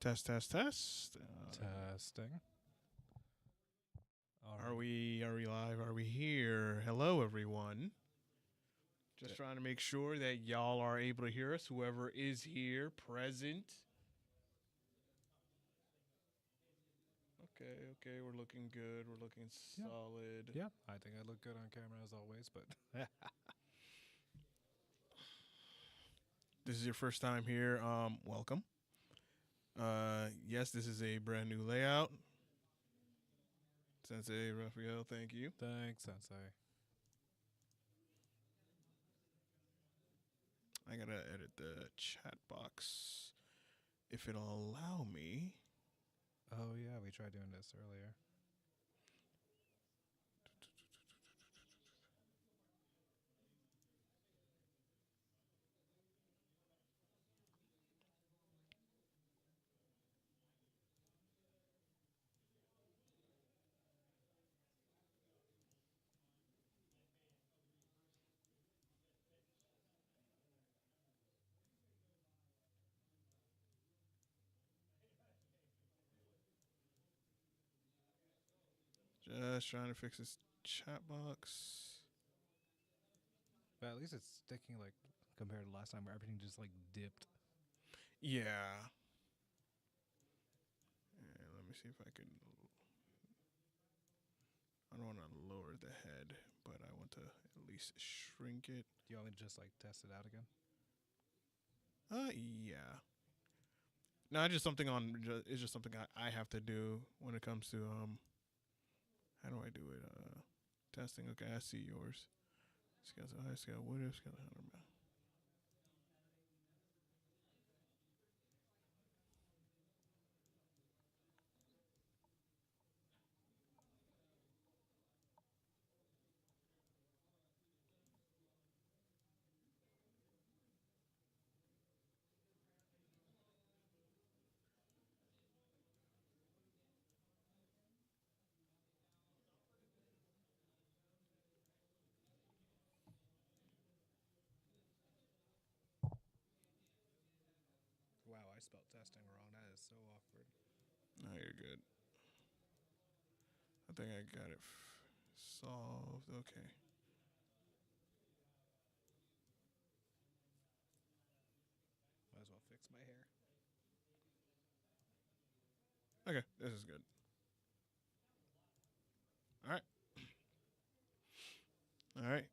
Test. Testing. All Are right. we live? Are we here? Hello, everyone. Just Yeah. trying to make sure that y'all are able to hear us. Whoever is here, present. Okay. We're looking good. We're looking Yeah. solid. Yeah, I think I look good on camera as always, but This is your first time here. Welcome. Yes, this is a brand new layout. Sensei Raphael, thank you. thanks, Sensei. I gotta edit the chat box if it'll allow me. Oh yeah, we tried doing this earlier. Just trying to fix this chat box. But at least it's sticking like compared to last time where everything just like dipped. Yeah. Let me see if I can. I don't want to lower the head, but I want to at least shrink it. Do you want me to just like test it out again? Yeah. No, it's just something on. It's just something I have to do when it comes to How do I do it? Testing. Okay, I see yours. Scale to high scale. What if scale 100? Wow, I spelled testing wrong. That is so awkward. No, you're good. I think I got it solved. Okay. Might as well fix my hair. Okay, this is good. All right. All right.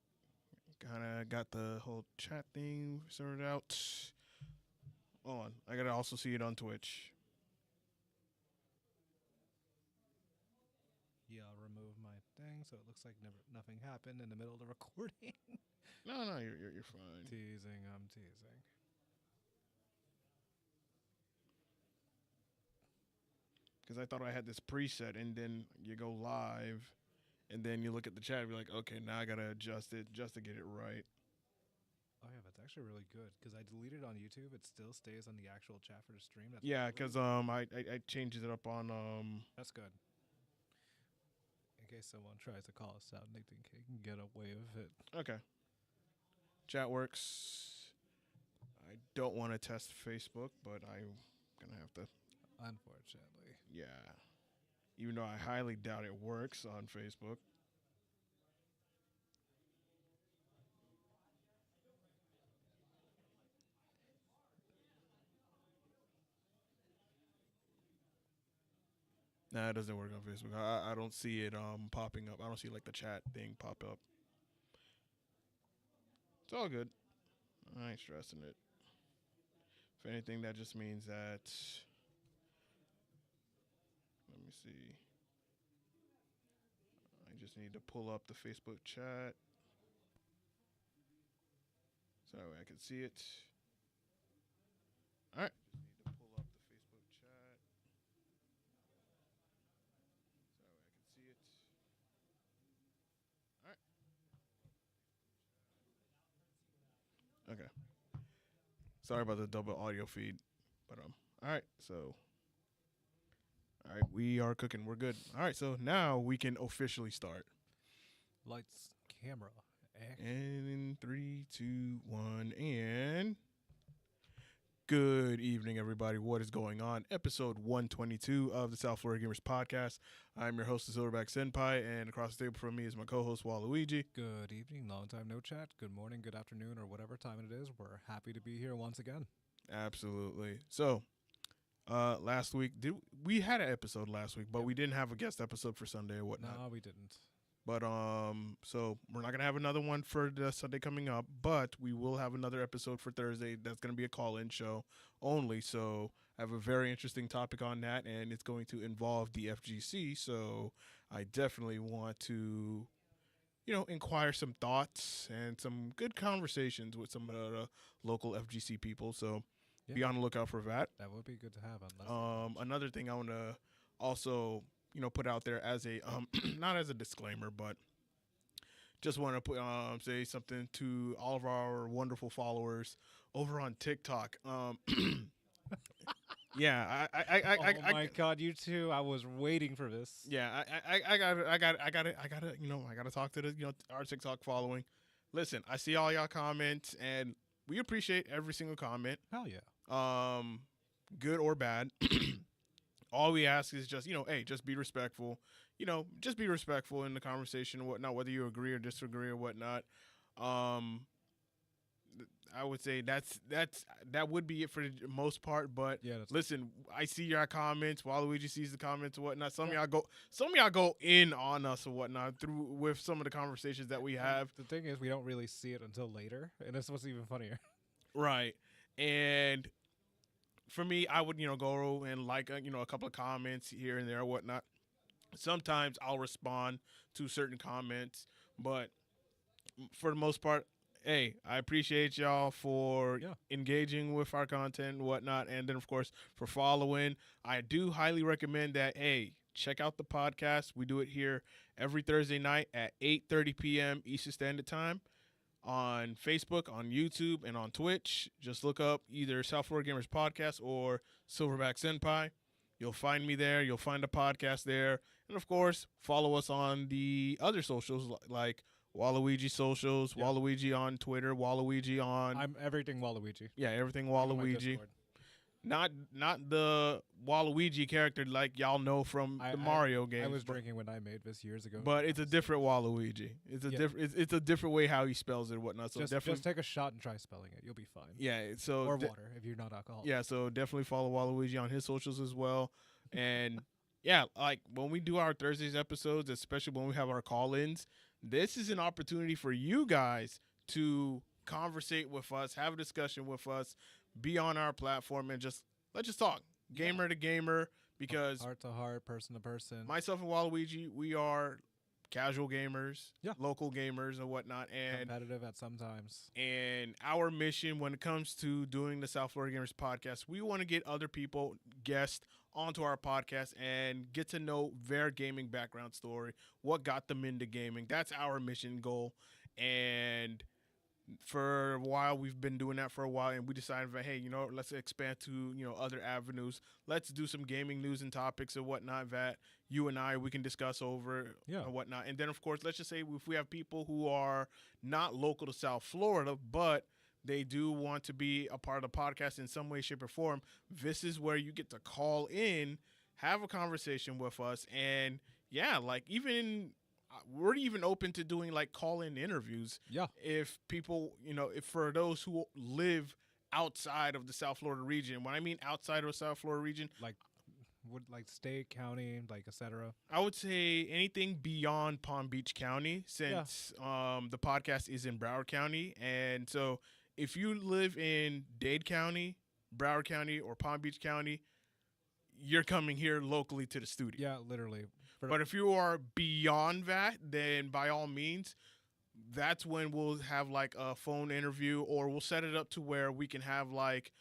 Kind of got the whole chat thing sorted out. Hold on. I gotta also see it on Twitch. Yeah, I'll remove my thing so it looks like nothing happened in the middle of the recording. No, you're fine. Teasing, I'm teasing. Because I thought I had this preset, and then you go live, and then you look at the chat, and be like, okay, now I gotta adjust it just to get it right. Oh yeah, that's actually really good because I deleted it on YouTube. It still stays on the actual chat for the stream. That's Yeah, really because I changed it up on That's good. In case someone tries to call us out, and they think they can get away with it. Okay. Chat works. I don't want to test Facebook, but I'm gonna have to. Unfortunately. Yeah. Even though I highly doubt it works on Facebook. Nah, it doesn't work on Facebook. I don't see it popping up. I don't see like the chat thing pop up. It's all good. I ain't stressing it. If anything, that just means that. Let me see. I just need to pull up the Facebook chat so that way I can see it. All right. Just need to pull up the Facebook chat so that way I can see it. All right. Okay. Sorry about the double audio feed, but all right. So, all right, we are cooking. We're good. All right. So now we can officially start. Lights, camera, action. And in 3, 2, 1, and Good evening, everybody. What is going on? Episode 122 of the South Florida Gamers Podcast. I'm your host, the Silverback Senpai, and across the table from me is my co-host, Waluigi. Good evening, long time no chat. Good morning, good afternoon, or whatever time it is. We're happy to be here once again. Absolutely. So, last week, we had an episode last week, but Yep. we didn't have a guest episode for Sunday or whatnot. No, we didn't. But so we're not gonna have another one for the Sunday coming up, but we will have another episode for Thursday. That's gonna be a call-in show only. So I have a very interesting topic on that, and it's going to involve the FGC. So I definitely want to, inquire some thoughts and some good conversations with some of the local FGC people. So be Yeah. on the lookout for that. That would be good to have. Unless Another thing I want to also, put out there as a not as a disclaimer, but just want to put say something to all of our wonderful followers over on TikTok. Yeah, oh my god, you two! I was waiting for this. yeah, I gotta talk to the our TikTok following. Listen, I see all y'all comments, and we appreciate every single comment. Hell yeah. Good or bad. All we ask is just, hey, just be respectful. Just be respectful in the conversation and whatnot, whether you agree or disagree or whatnot. I would say that would be it for the most part. But Yeah, that's listen, I see your comments. Waluigi sees the comments and whatnot. Some of y'all go in on us or whatnot with some of the conversations that we have. The thing is, we don't really see it until later, and that's what's even funnier. Right. And for me, I would, go and like, a couple of comments here and there or whatnot. Sometimes I'll respond to certain comments, but for the most part, hey, I appreciate y'all for engaging with our content and whatnot. And then, of course, for following. I do highly recommend that, hey, check out the podcast. We do it here every Thursday night at 8:30 p.m. Eastern Standard Time. On Facebook, on YouTube, and on Twitch. Just look up either South Florida Gamers Podcast or Silverback Senpai. You'll find me there. You'll find the podcast there. And, of course, follow us on the other socials like Waluigi socials, Yep. Waluigi on Twitter, Waluigi on... I'm everything Waluigi. Yeah, everything Even my Waluigi. Discord. Not the Waluigi character like y'all know from the Mario games. I was drinking when I made this years ago. But it's a different Waluigi. It's a it's a different way how he spells it and whatnot. So just take a shot and try spelling it. You'll be fine. Yeah, so Or water if you're not alcoholic. yeah, so definitely follow Waluigi on his socials as well. And yeah, like when we do our Thursdays episodes, especially when we have our call-ins, this is an opportunity for you guys to conversate with us, have a discussion with us, be on our platform, and let's just talk gamer to gamer, because heart to heart, person to person. myself and Waluigi, we are casual gamers, Yeah. local gamers and whatnot, and Competitive at sometimes. And our mission when it comes to doing the South Florida Gamers Podcast, we want to get other people, guests, onto our podcast and get to know their gaming background story, what got them into gaming. That's our mission goal. And for a while, we've been doing that for a while, and we decided that, hey, let's expand to, other avenues. Let's do some gaming news and topics and whatnot that you and we can discuss over and whatnot. And then, of course, let's just say if we have people who are not local to South Florida, but they do want to be a part of the podcast in some way, shape, or form, this is where you get to call in, have a conversation with us, and yeah, like we're even open to doing like call-in interviews. Yeah. If people, if for those who live outside of the South Florida region, when I mean outside of the South Florida region, Like state, county, like etc. I would say anything beyond Palm Beach County, since the podcast is in Broward County. And so if you live in Dade County, Broward County, or Palm Beach County, you're coming here locally to the studio. Yeah, literally. But if you are beyond that, then by all means, that's when we'll have like a phone interview, or we'll set it up to where we can have like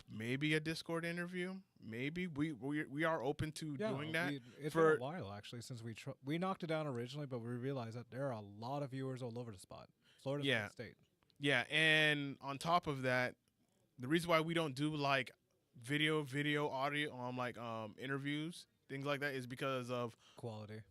maybe a Discord interview. Maybe we are open to doing that. It's been a while actually since we knocked it down originally, but we realized that there are a lot of viewers all over the spot. Florida's a big state. Yeah, and on top of that, the reason why we don't do like video, audio, like interviews, things like that, is because of Quality.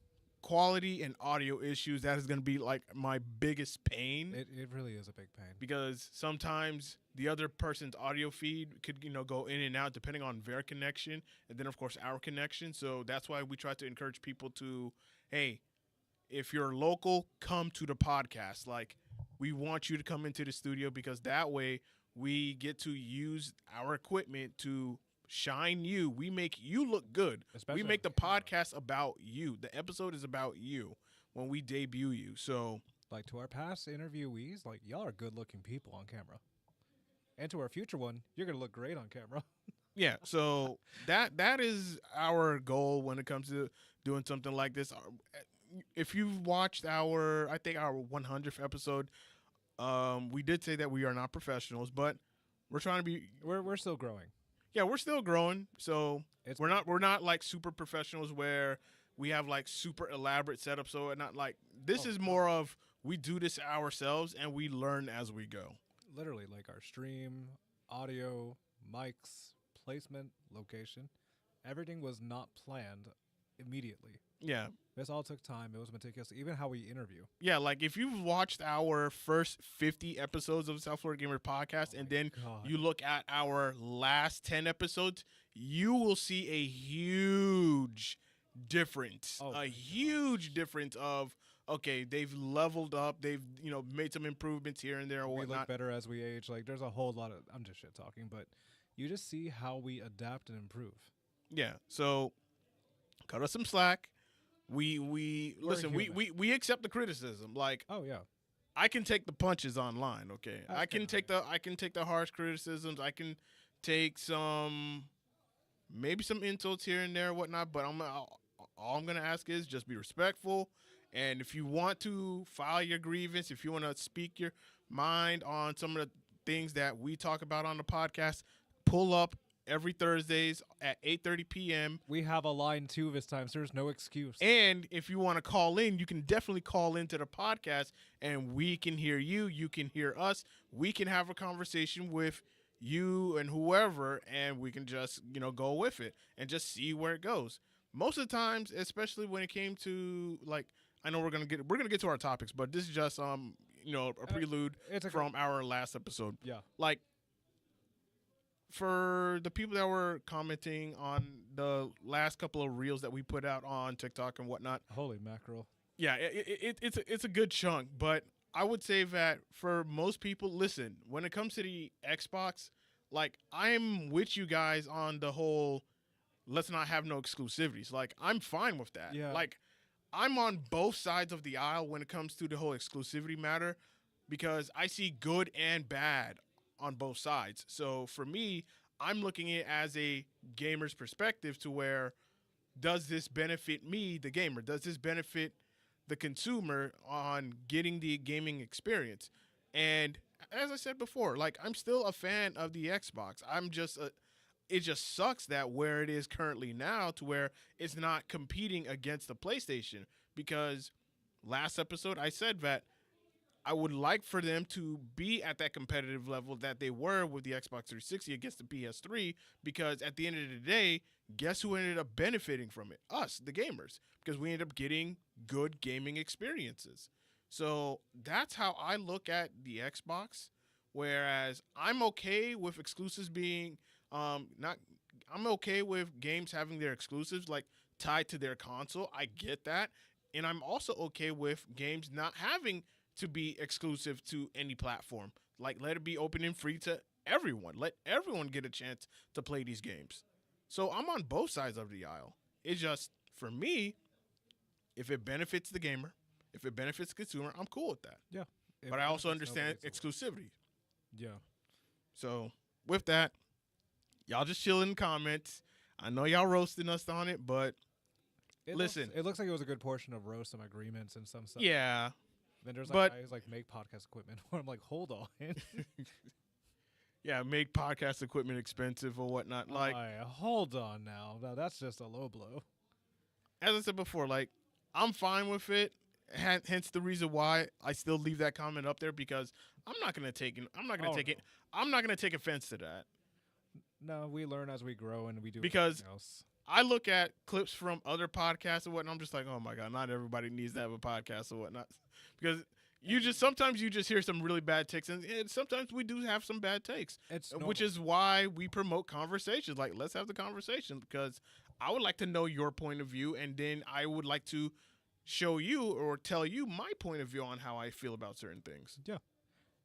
quality and audio issues, that is going to be like my biggest pain. It really is a big pain. Because sometimes the other person's audio feed could, go in and out depending on their connection, and then of course our connection. So that's why we try to encourage people to, hey, if you're local, come to the podcast. Like, we want you to come into the studio, because that way we get to use our equipment to shine you. We make you look good. Especially we make the on camera. podcast about you. The episode is about you when we debut you. So Like, to our past interviewees, like, y'all are good-looking people on camera. And to our future one, you're going to look great on camera. yeah, so that is our goal when it comes to doing something like this. If you've watched our 100th episode, we did say that we are not professionals, but we're trying to be. We're still growing. Yeah, we're still growing. So It's we're not like super professionals where we have like super elaborate setups. So not like this is more of, we do this ourselves and we learn as we go. literally like our stream, audio, mics, placement, location. Everything was not planned immediately. Yeah. This all took time. It was meticulous. Even how we interview. Yeah, like if you've watched our first 50 episodes of the South Florida Gamer podcast, and then God. you look at our last 10 episodes, you will see a huge difference. Oh my A huge difference of, okay, they've leveled up, they've, made some improvements here and there or We look whatnot. better as we age. Like, there's a whole lot of, I'm just shit talking, but you just see how we adapt and improve. Yeah. So cut us some slack. We We're listen, human. we accept the criticism. Like, Oh yeah. I can take the punches online, okay? I can take the harsh criticisms. I can take maybe some insults here and there or whatnot, but all I'm gonna ask is just be respectful. And if you want to file your grievance, if you want to speak your mind on some of the things that we talk about on the podcast, pull up every Thursdays at 8:30 p.m. We have a line too this time, so there's no excuse. And if you want to call in, you can definitely call into the podcast, and we can hear you. You can hear us. We can have a conversation with you and whoever, and we can just, go with it and just see where it goes. Most of the times, especially when it came to, like, I know we're gonna get to our topics, but this is just a prelude It's a from our last episode. yeah. Like, for the people that were commenting on the last couple of reels that we put out on TikTok and whatnot, Holy mackerel. yeah, it's a good chunk. But I would say that for most people, listen, when it comes to the Xbox, like, I'm with you guys on the whole, let's not have no exclusivities. Like, I'm fine with that. Yeah. Like, I'm on both sides of the aisle when it comes to the whole exclusivity matter, because I see good and bad on both sides. So for me, I'm looking at it as a gamer's perspective, to where, does this benefit me, the gamer? Does this benefit the consumer on getting the gaming experience? And as I said before, like, I'm still a fan of the Xbox. It just sucks that where it is currently now, to where it's not competing against the PlayStation, because last episode I said that I would like for them to be at that competitive level that they were with the Xbox 360 against the PS3, because at the end of the day, guess who ended up benefiting from it? Us, the gamers, because we ended up getting good gaming experiences. So that's how I look at the Xbox, whereas I'm okay with exclusives being I'm okay with games having their exclusives like tied to their console. I get that. And I'm also okay with games not having to be exclusive to any platform. Like, let it be open and free to everyone. Let everyone get a chance to play these games. So I'm on both sides of the aisle. It's just, for me, if it benefits the gamer, if it benefits the consumer, I'm cool with that. Yeah. But I also understand exclusivity. Yeah. So with that, y'all just chill in the comments. I know y'all roasting us on it, but listen. It looks like it was a good portion of roast, some agreements and some stuff. yeah. Then there's But- guys like make podcast equipment where I'm like, hold on. Yeah, make podcast equipment expensive or whatnot. Like, hold on now. Now that's just a low blow. as I said before, like, I'm fine with it. Hence the reason why I still leave that comment up there, because I'm not gonna take it. I'm not gonna take it. I'm not gonna take offense to that. No, we learn as we grow and we do Because- everything else. I look at clips from other podcasts and whatnot. I'm just like, oh my god, not everybody needs to have a podcast or whatnot, because you just sometimes you just hear some really bad takes, and sometimes we do have some bad takes, It's which normal. is why we promote conversations. Like, let's have the conversation because I would like to know your point of view, and then I would like to show you or tell you my point of view on how I feel about certain things. Yeah.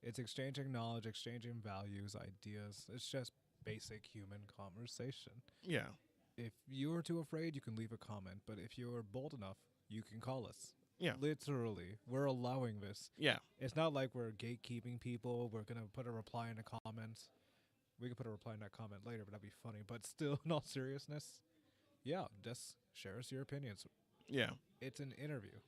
It's exchanging knowledge, exchanging values, ideas. It's just basic human conversation. Yeah, If you're too afraid, you can leave a comment. But if you're bold enough, you can call us. yeah, Literally, we're allowing this. yeah, It's not like we're gatekeeping people. We're gonna put a reply in the comments. We could put a reply in that comment later, but that'd be funny. But still, in all seriousness, yeah, just share us your opinions. yeah, It's an interview,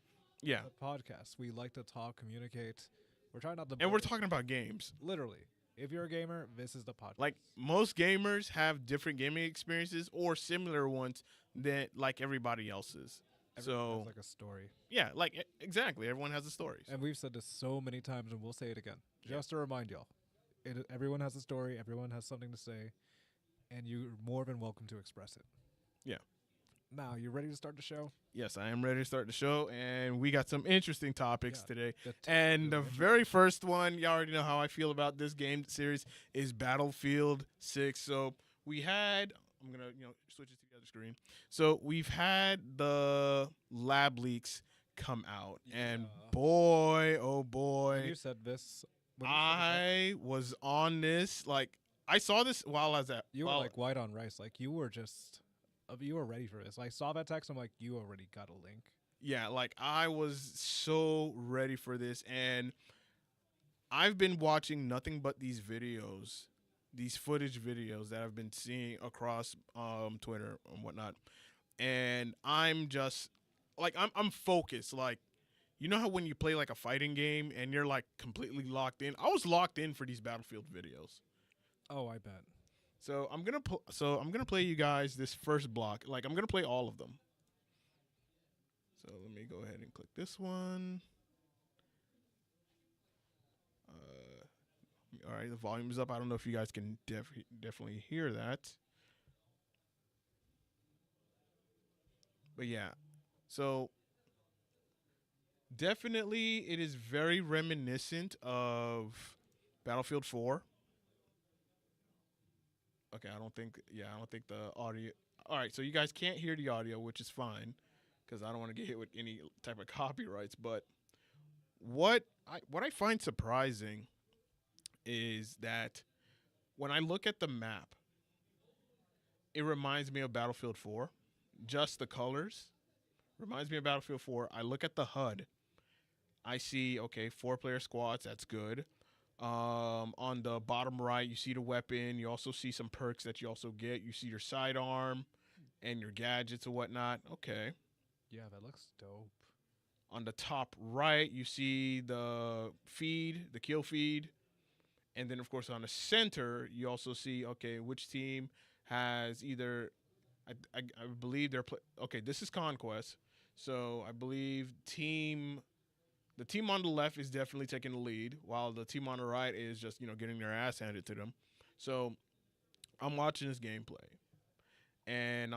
yeah. a podcast. We like to talk, communicate. We're trying not to. And we're bullshit. talking about games. Literally, if you're a gamer, this is the podcast. Like most gamers have different gaming experiences or similar ones that like everybody else's. Everyone So has like a story, yeah, like exactly, everyone has a story. and we've said this so many times, and we'll say it again, just to remind y'all. Everyone has a story. Everyone has something to say, and you're more than welcome to express it. Yeah. Now, you ready to start the show? Yes, I am ready to start the show, and we got some interesting topics Yeah, today. The And the really very first one, you already know how I feel about this game series, is Battlefield 6. So we had, I'm going to, switch it to the other screen. So we've had the lab leaks come out, and Yeah. boy, oh When boy, you said this, when I was on this, like, I saw this while I was at, you were while, like white on rice. Like you were just, you were ready for this. I saw that text. I'm like, you already got a link. yeah, like, I was so ready for this, and I've been watching nothing but these videos, these footage videos that I've been seeing across Twitter and whatnot, and I'm just like I'm focused. Like, you know how when you play like a fighting game and you're like completely locked in. I was locked in for these Battlefield videos. Oh, I bet. So I'm gonna play you guys this first block. Like, I'm gonna play all of them. So let me go ahead and click this one. All right, the volume is up. I don't know if you guys can definitely hear that. But yeah, so definitely it is very reminiscent of Battlefield 4. Okay, I don't think the audio. All right, so you guys can't hear the audio, which is fine because I don't want to get hit with any type of copyrights. But what I find surprising is that when I look at the map, it reminds me of Battlefield 4. Just the colors reminds me of Battlefield 4. I look at the HUD. I see, okay, 4-player squads. That's good. On the bottom right, you see the weapon. You also see some perks that you also get. You see your sidearm and your gadgets and whatnot. Okay. Yeah, that looks dope. On the top right, you see the feed, the kill feed. And then, of course, on the center, you also see, okay, which team has either, I believe they're, okay, this is Conquest. So I believe the team on the left is definitely taking the lead, while the team on the right is just, getting their ass handed to them. So I'm watching this gameplay. And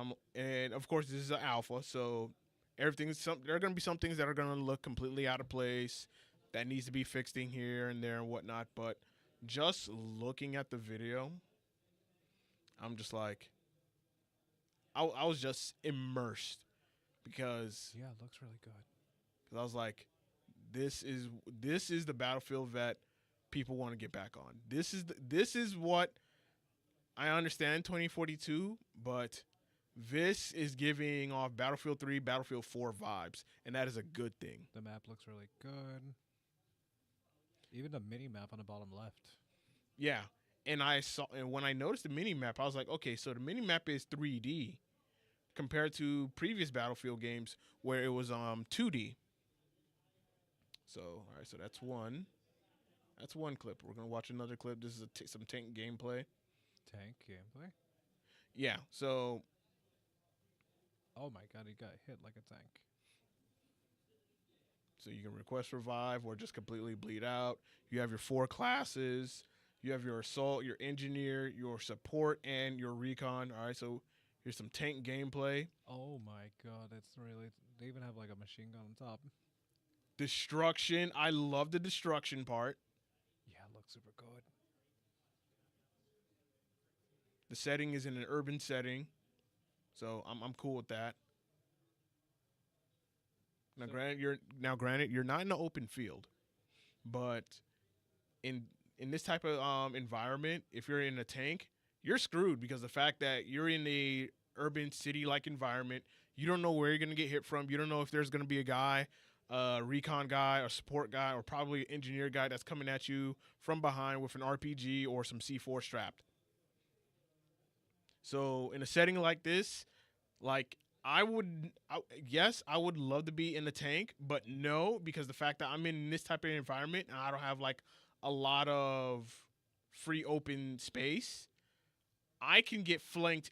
of course, this is an alpha. So there are going to be some things that are going to look completely out of place that needs to be fixed in here and there and whatnot. But just looking at the video, I'm just like, I was just immersed because Yeah, it looks really good. I was like, this is the Battlefield that people want to get back on. This is what I understand 2042, but this is giving off Battlefield 3, Battlefield 4 vibes, and that is a good thing. The map looks really good. Even the mini map on the bottom left. Yeah. And when I noticed the mini map, I was like, okay, so the mini map is 3D compared to previous Battlefield games where it was 2D. So, all right, so that's one. That's one clip. We're going to watch another clip. This is some tank gameplay. Tank gameplay? Yeah, so Oh my god, he got hit like a tank. so you can request revive or just completely bleed out. You have your 4 classes. You have your assault, your engineer, your support, and your recon. All right, so Here's some tank gameplay. Oh my god, it's really. They even have like a machine gun on top. Destruction. I love the destruction part. Yeah, it looks super good. The setting is in an urban setting, so I'm cool with that. Now, So- granted you're not in an open field, but in in this type of environment, if you're in a tank, you're screwed because the fact that you're in a urban city like environment, you don't know where you're gonna get hit from. You don't know if there's gonna be a guy, a recon guy, a support guy, or probably an engineer guy that's coming at you from behind with an RPG or some C4 strapped. So in a setting like this, like yes, I would love to be in the tank, but no, because the fact that I'm in this type of environment and I don't have like a lot of free open space, I can get flanked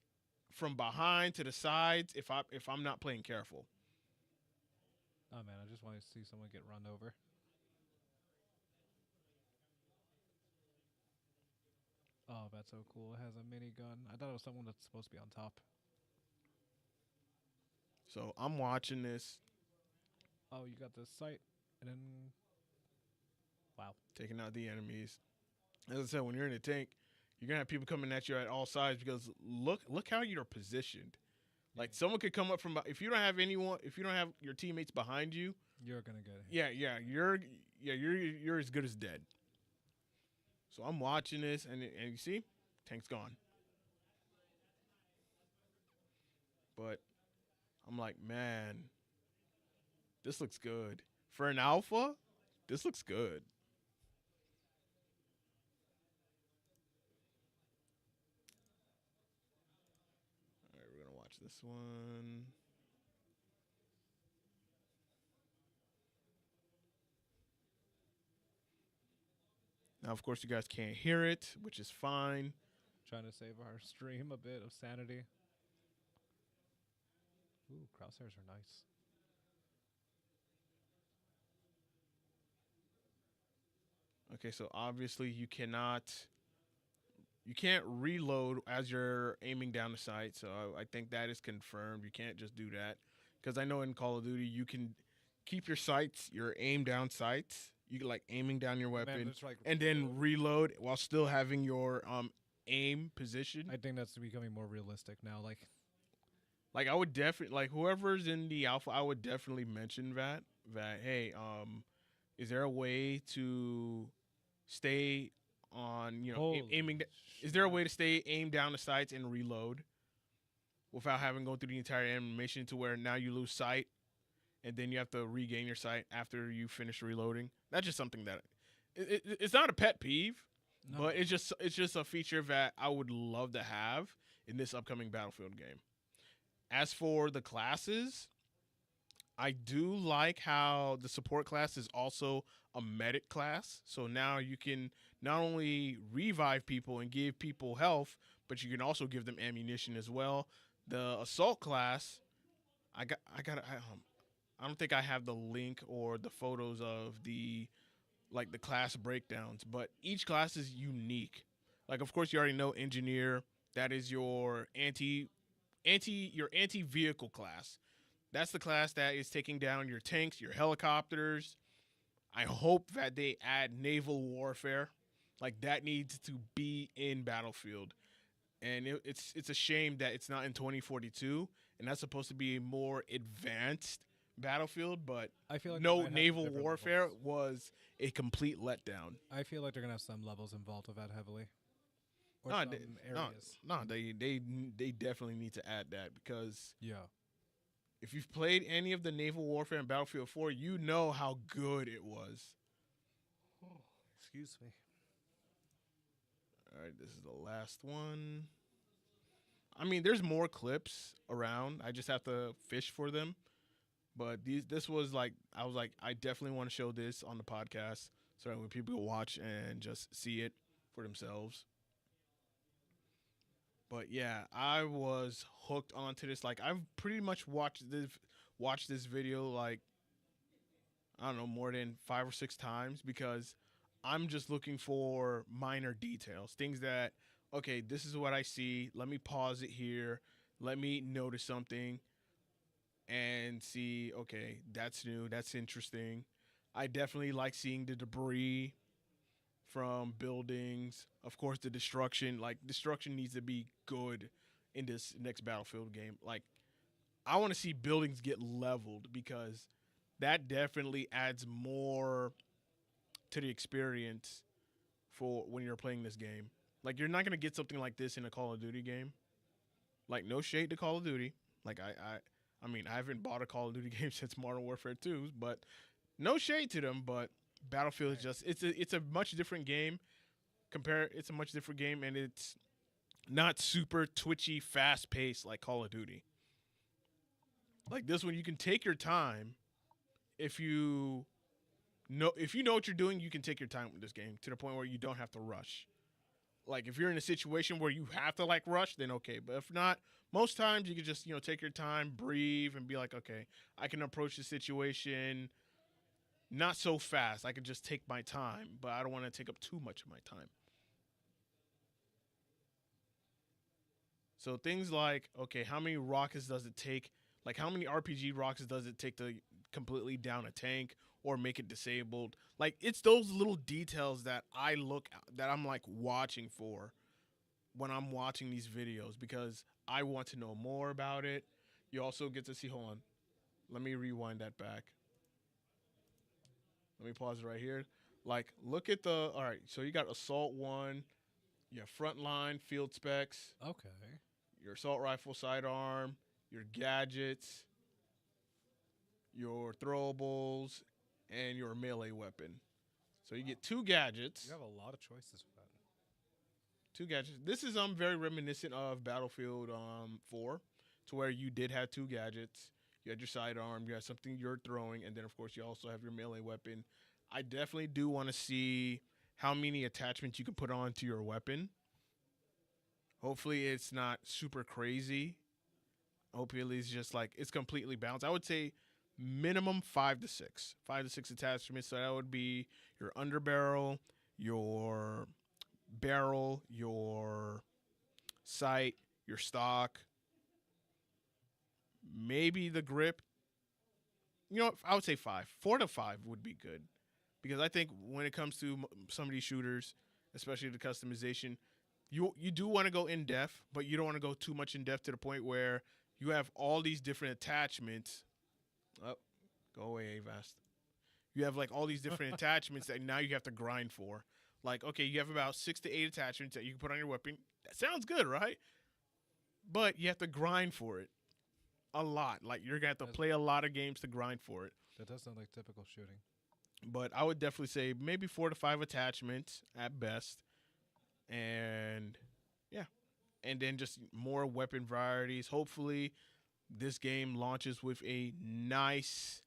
from behind to the sides if I'm not playing careful. Oh man, I just want to see someone get run over. Oh, that's so cool. It has a minigun. I thought it was someone that's supposed to be on top. So I'm watching this, Oh, you got the sight, and then wow. taking out the enemies. As I said, when you're in a tank, you're gonna have people coming at you at all sides because look how you're positioned. Like someone could come up from if you don't have anyone, if you don't have your teammates behind you, You're gonna get it. you're as good as dead. So I'm watching this, and you see, tank's gone. But I'm like, man, this looks good for an alpha. This looks good. All right, we're gonna watch this one. Now, of course, you guys can't hear it, which is fine. Trying to save our stream a bit of sanity. Ooh, crosshairs are nice. Okay, so obviously you can't reload as you're aiming down the sight. So I think that is confirmed. You can't just do that because I know in Call of Duty you can keep your sights, your aim down sights. You can like aiming down your Man, weapon it's like and then reload while still having your aim position. I think that's becoming more realistic now. Like I would definitely like whoever's in the alpha, I would definitely mention that hey, is there a way to stay on aiming? Is there a way to stay aim down the sights and reload without having to go through the entire animation to where now you lose sight and then you have to regain your sight after you finish reloading? That's just something that it's not a pet peeve, No. but it's just a feature that I would love to have in this upcoming Battlefield game. As for the classes, I do like how the support class is also a medic class. So now you can not only revive people and give people health, but you can also give them ammunition as well. The assault class, I don't think I have the link or the photos of the like the class breakdowns, but each class is unique. Like of course you already know engineer, that is your anti vehicle class. That's the class that is taking down your tanks, your helicopters. I hope that they add naval warfare. Like that needs to be in Battlefield. And it's a shame that it's not in 2042 and that's supposed to be a more advanced Battlefield, but I feel like they no might have naval different warfare levels. was a complete letdown. I feel like they're gonna have some levels involved with that heavily, or No, some they, areas. they definitely need to add that because Yeah. if you've played any of the naval warfare in Battlefield 4, you know how good it was. Excuse me. All right, this is the last one. I mean, there's more clips around. I just have to fish for them. But this was like, I was like, I definitely want to show this on the podcast so that when people can watch and just see it for themselves. But yeah, I was hooked onto this. Like I've pretty much watched this video like I don't know more than 5 or 6 times because I'm just looking for minor details, things that okay, this is what I see. Let me pause it here. Let me notice something and see, okay, that's new, that's interesting. I definitely like seeing the debris from buildings. Of course, the destruction. Like destruction needs to be good in this next Battlefield game. Like I want to see buildings get leveled because that definitely adds more to the experience for when you're playing this game. Like you're not gonna get something like this in a Call of Duty game. Like no shade to Call of Duty. Like I mean I haven't bought a Call of Duty game since Modern Warfare 2, but no shade to them. But Battlefield is just it's a much different game. It's a much different game, and it's not super twitchy, fast paced like Call of Duty. Like this one, you can take your time. If you know what you're doing, you can take your time with this game to the point where you don't have to rush. Like if you're in a situation where you have to like rush, then okay. But if not, most times you can just take your time, breathe, and be like, okay, I can approach the situation not so fast. I can just take my time, but I don't want to take up too much of my time. So things like, okay, how many rockets does it take? Like how many RPG rockets does it take to completely down a tank or make it disabled? Like it's those little details that I'm like watching for when I'm watching these videos because I want to know more about it. You also get to see, hold on. Let me rewind that back. Let me pause it right here. Like look at all right, so you got Assault 1, you have Frontline, Field Specs, Okay. your assault rifle sidearm, your gadgets, your throwables, and your melee weapon. So you get two gadgets. You have a lot of choices for that. Two gadgets. This is very reminiscent of Battlefield 4, to where you did have two gadgets. You had your sidearm, you had something you're throwing, and then of course you also have your melee weapon. I definitely do want to see how many attachments you can put onto your weapon. Hopefully it's not super crazy. Hopefully it's just like it's completely balanced. I would say minimum 5 to 6. 5 to 6 attachments. So that would be your underbarrel, your barrel, your sight, your stock, maybe the grip. I would say 5. 4 to 5 would be good. Because I think when it comes to some of these shooters, especially the customization, you do want to go in depth, but you don't want to go too much in depth to the point where you have all these different attachments. Oh, go away, Avast. You have like all these different attachments that now you have to grind for. Like, okay, you have about 6 to 8 attachments that you can put on your weapon. That sounds good, right? But you have to grind for it a lot. Like you're gonna have to play a lot of games to grind for it. That does sound like typical shooting. But I would definitely say maybe 4 to 5 attachments at best. And yeah. And then just more weapon varieties. Hopefully this game launches with a nice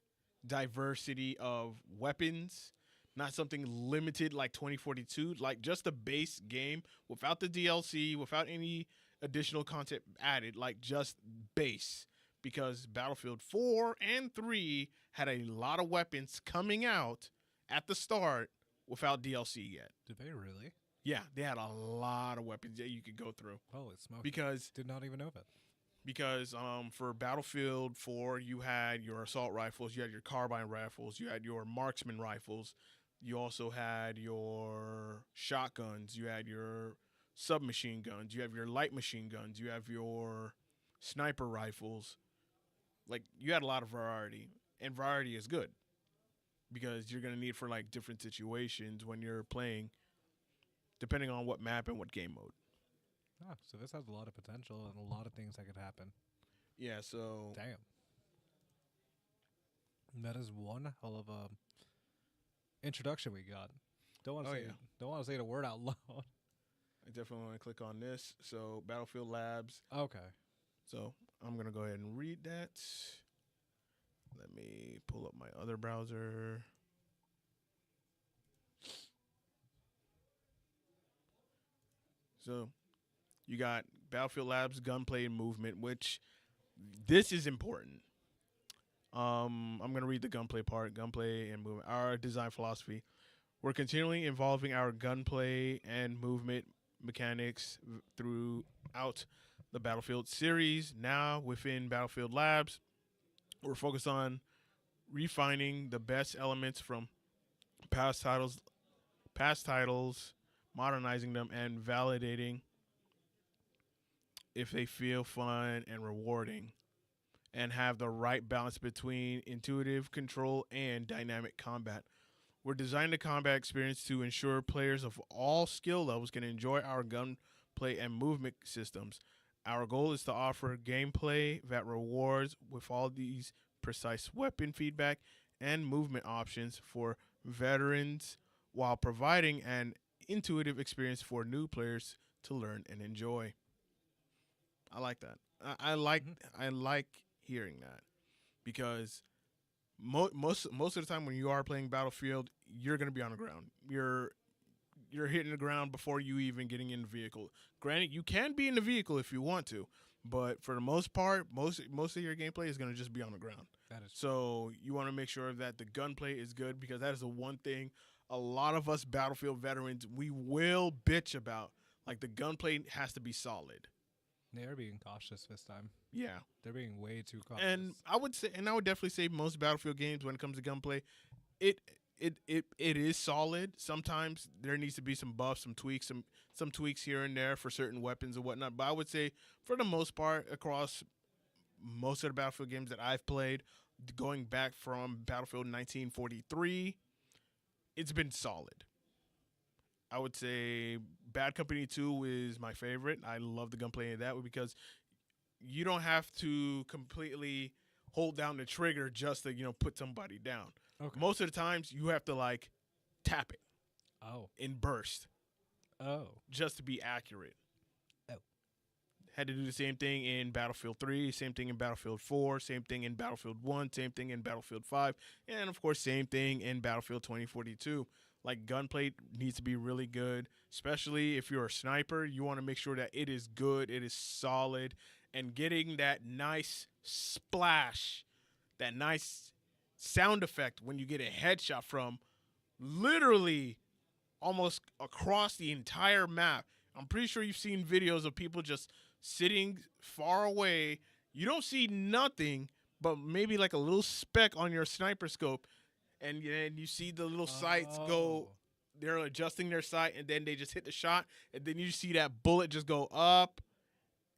diversity of weapons. Not something limited like 2042. Like just a base game without the DLC, without any additional content added. Like just base. Because Battlefield 4 and 3 had a lot of weapons coming out at the start without DLC yet. Did they really? Yeah, they had a lot of weapons that you could go through. Holy smoke. Because did not even know that. Because for Battlefield 4, you had your assault rifles, you had your carbine rifles, you had your marksman rifles, you also had your shotguns, you had your submachine guns, you have your light machine guns, you have your sniper rifles. Like you had a lot of variety, and variety is good because you're gonna need for like different situations when you're playing, depending on what map and what game mode. Ah, so this has a lot of potential and a lot of things that could happen. Yeah. So damn, that is one hell of a introduction we got. Don't want to say the word out loud. I definitely want to click on this. So Battlefield Labs. Okay. So I'm going to go ahead and read that. Let me pull up my other browser. So you got Battlefield Labs gunplay and movement, which this is important. I'm going to read the gunplay part. Gunplay and movement. Our design philosophy. We're continually evolving our gunplay and movement mechanics throughout the Battlefield series. Now within Battlefield Labs, we're focused on refining the best elements from past titles, past titles, modernizing them, and validating if they feel fun and rewarding and have the right balance between intuitive control and dynamic combat. We're designing the combat experience to ensure players of all skill levels can enjoy our gunplay and movement systems. Our goal is to offer gameplay that rewards with all these precise weapon feedback and movement options for veterans while providing an intuitive experience for new players to learn and enjoy. I like that. Hmm. I like hearing that because most of the time when you are playing Battlefield, you're gonna be on the ground. You're hitting the ground before you even getting in the vehicle. Granted, you can be in the vehicle if you want to, but for the most part, most of your gameplay is gonna just be on the ground. That is true. So you want to make sure that the gunplay is good because that is the one thing a lot of us Battlefield veterans we will bitch about. Like the gunplay has to be solid. They're being cautious this time. Yeah. They're being way too cautious. And I would definitely say most Battlefield games when it comes to gunplay, it it is solid. Sometimes there needs to be some buffs, some tweaks here and there for certain weapons and whatnot. But I would say for the most part, across most of the Battlefield games that I've played, going back from Battlefield 1943, it's been solid. I would say Bad Company 2 is my favorite. I love the gunplay in that because you don't have to completely hold down the trigger just to put somebody down. Okay. Most of the times you have to like tap it Oh. in burst Oh. just to be accurate. Oh. Had to do the same thing in Battlefield 3, same thing in Battlefield 4, same thing in Battlefield 1, same thing in Battlefield 5, and of course same thing in Battlefield 2042. Like gunplay needs to be really good, especially if you're a sniper. You want to make sure that it is good, it is solid, and getting that nice splash, that nice sound effect when you get a headshot from literally almost across the entire map. I'm pretty sure you've seen videos of people just sitting far away. You don't see nothing, but maybe like a little speck on your sniper scope, and you see the little sights go. Oh. They're adjusting their sight, and then they just hit the shot, and then you see that bullet just go up,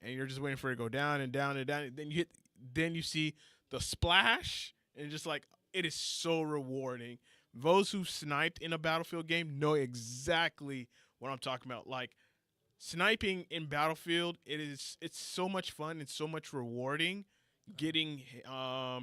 and you're just waiting for it to go down and down and down. And then you see the splash, and just like it is so rewarding. Those who sniped in a Battlefield game know exactly what I'm talking about. Like sniping in Battlefield, it's so much fun and so much rewarding. Getting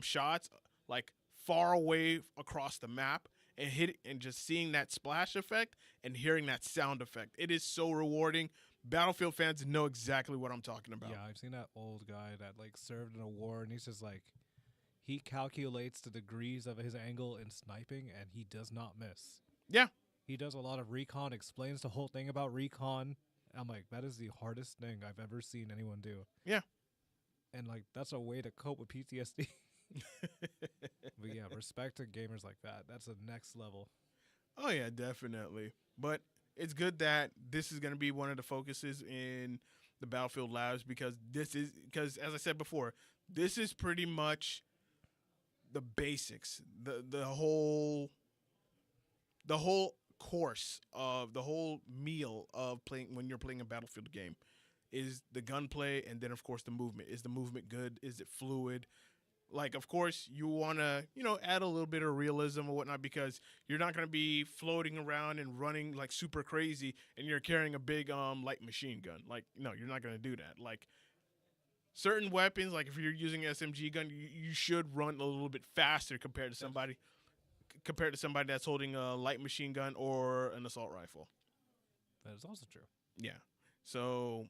shots like far away across the map and hit and just seeing that splash effect and hearing that sound effect. It is so rewarding. Battlefield fans know exactly what I'm talking about. Yeah, I've seen that old guy that like served in a war, and he's just like, he calculates the degrees of his angle in sniping, and he does not miss. Yeah. He does a lot of recon, explains the whole thing about recon. I'm like, that is the hardest thing I've ever seen anyone do. Yeah. And like, that's a way to cope with PTSD. But yeah, respect to gamers like that. That's the next level. Oh yeah, definitely. But it's good that this is going to be one of the focuses in the Battlefield Labs because as I said before, this is pretty much the basics. The whole course of the whole meal of playing when you're playing a Battlefield game is the gunplay, and then of course the movement. Is the movement good? Is it fluid? Like, of course, you want to, add a little bit of realism or whatnot because you're not going to be floating around and running like super crazy and you're carrying a big light machine gun. Like, no, you're not going to do that. Like, certain weapons, like if you're using an SMG gun, you should run a little bit faster compared to somebody that's holding a light machine gun or an assault rifle. That is also true. Yeah. So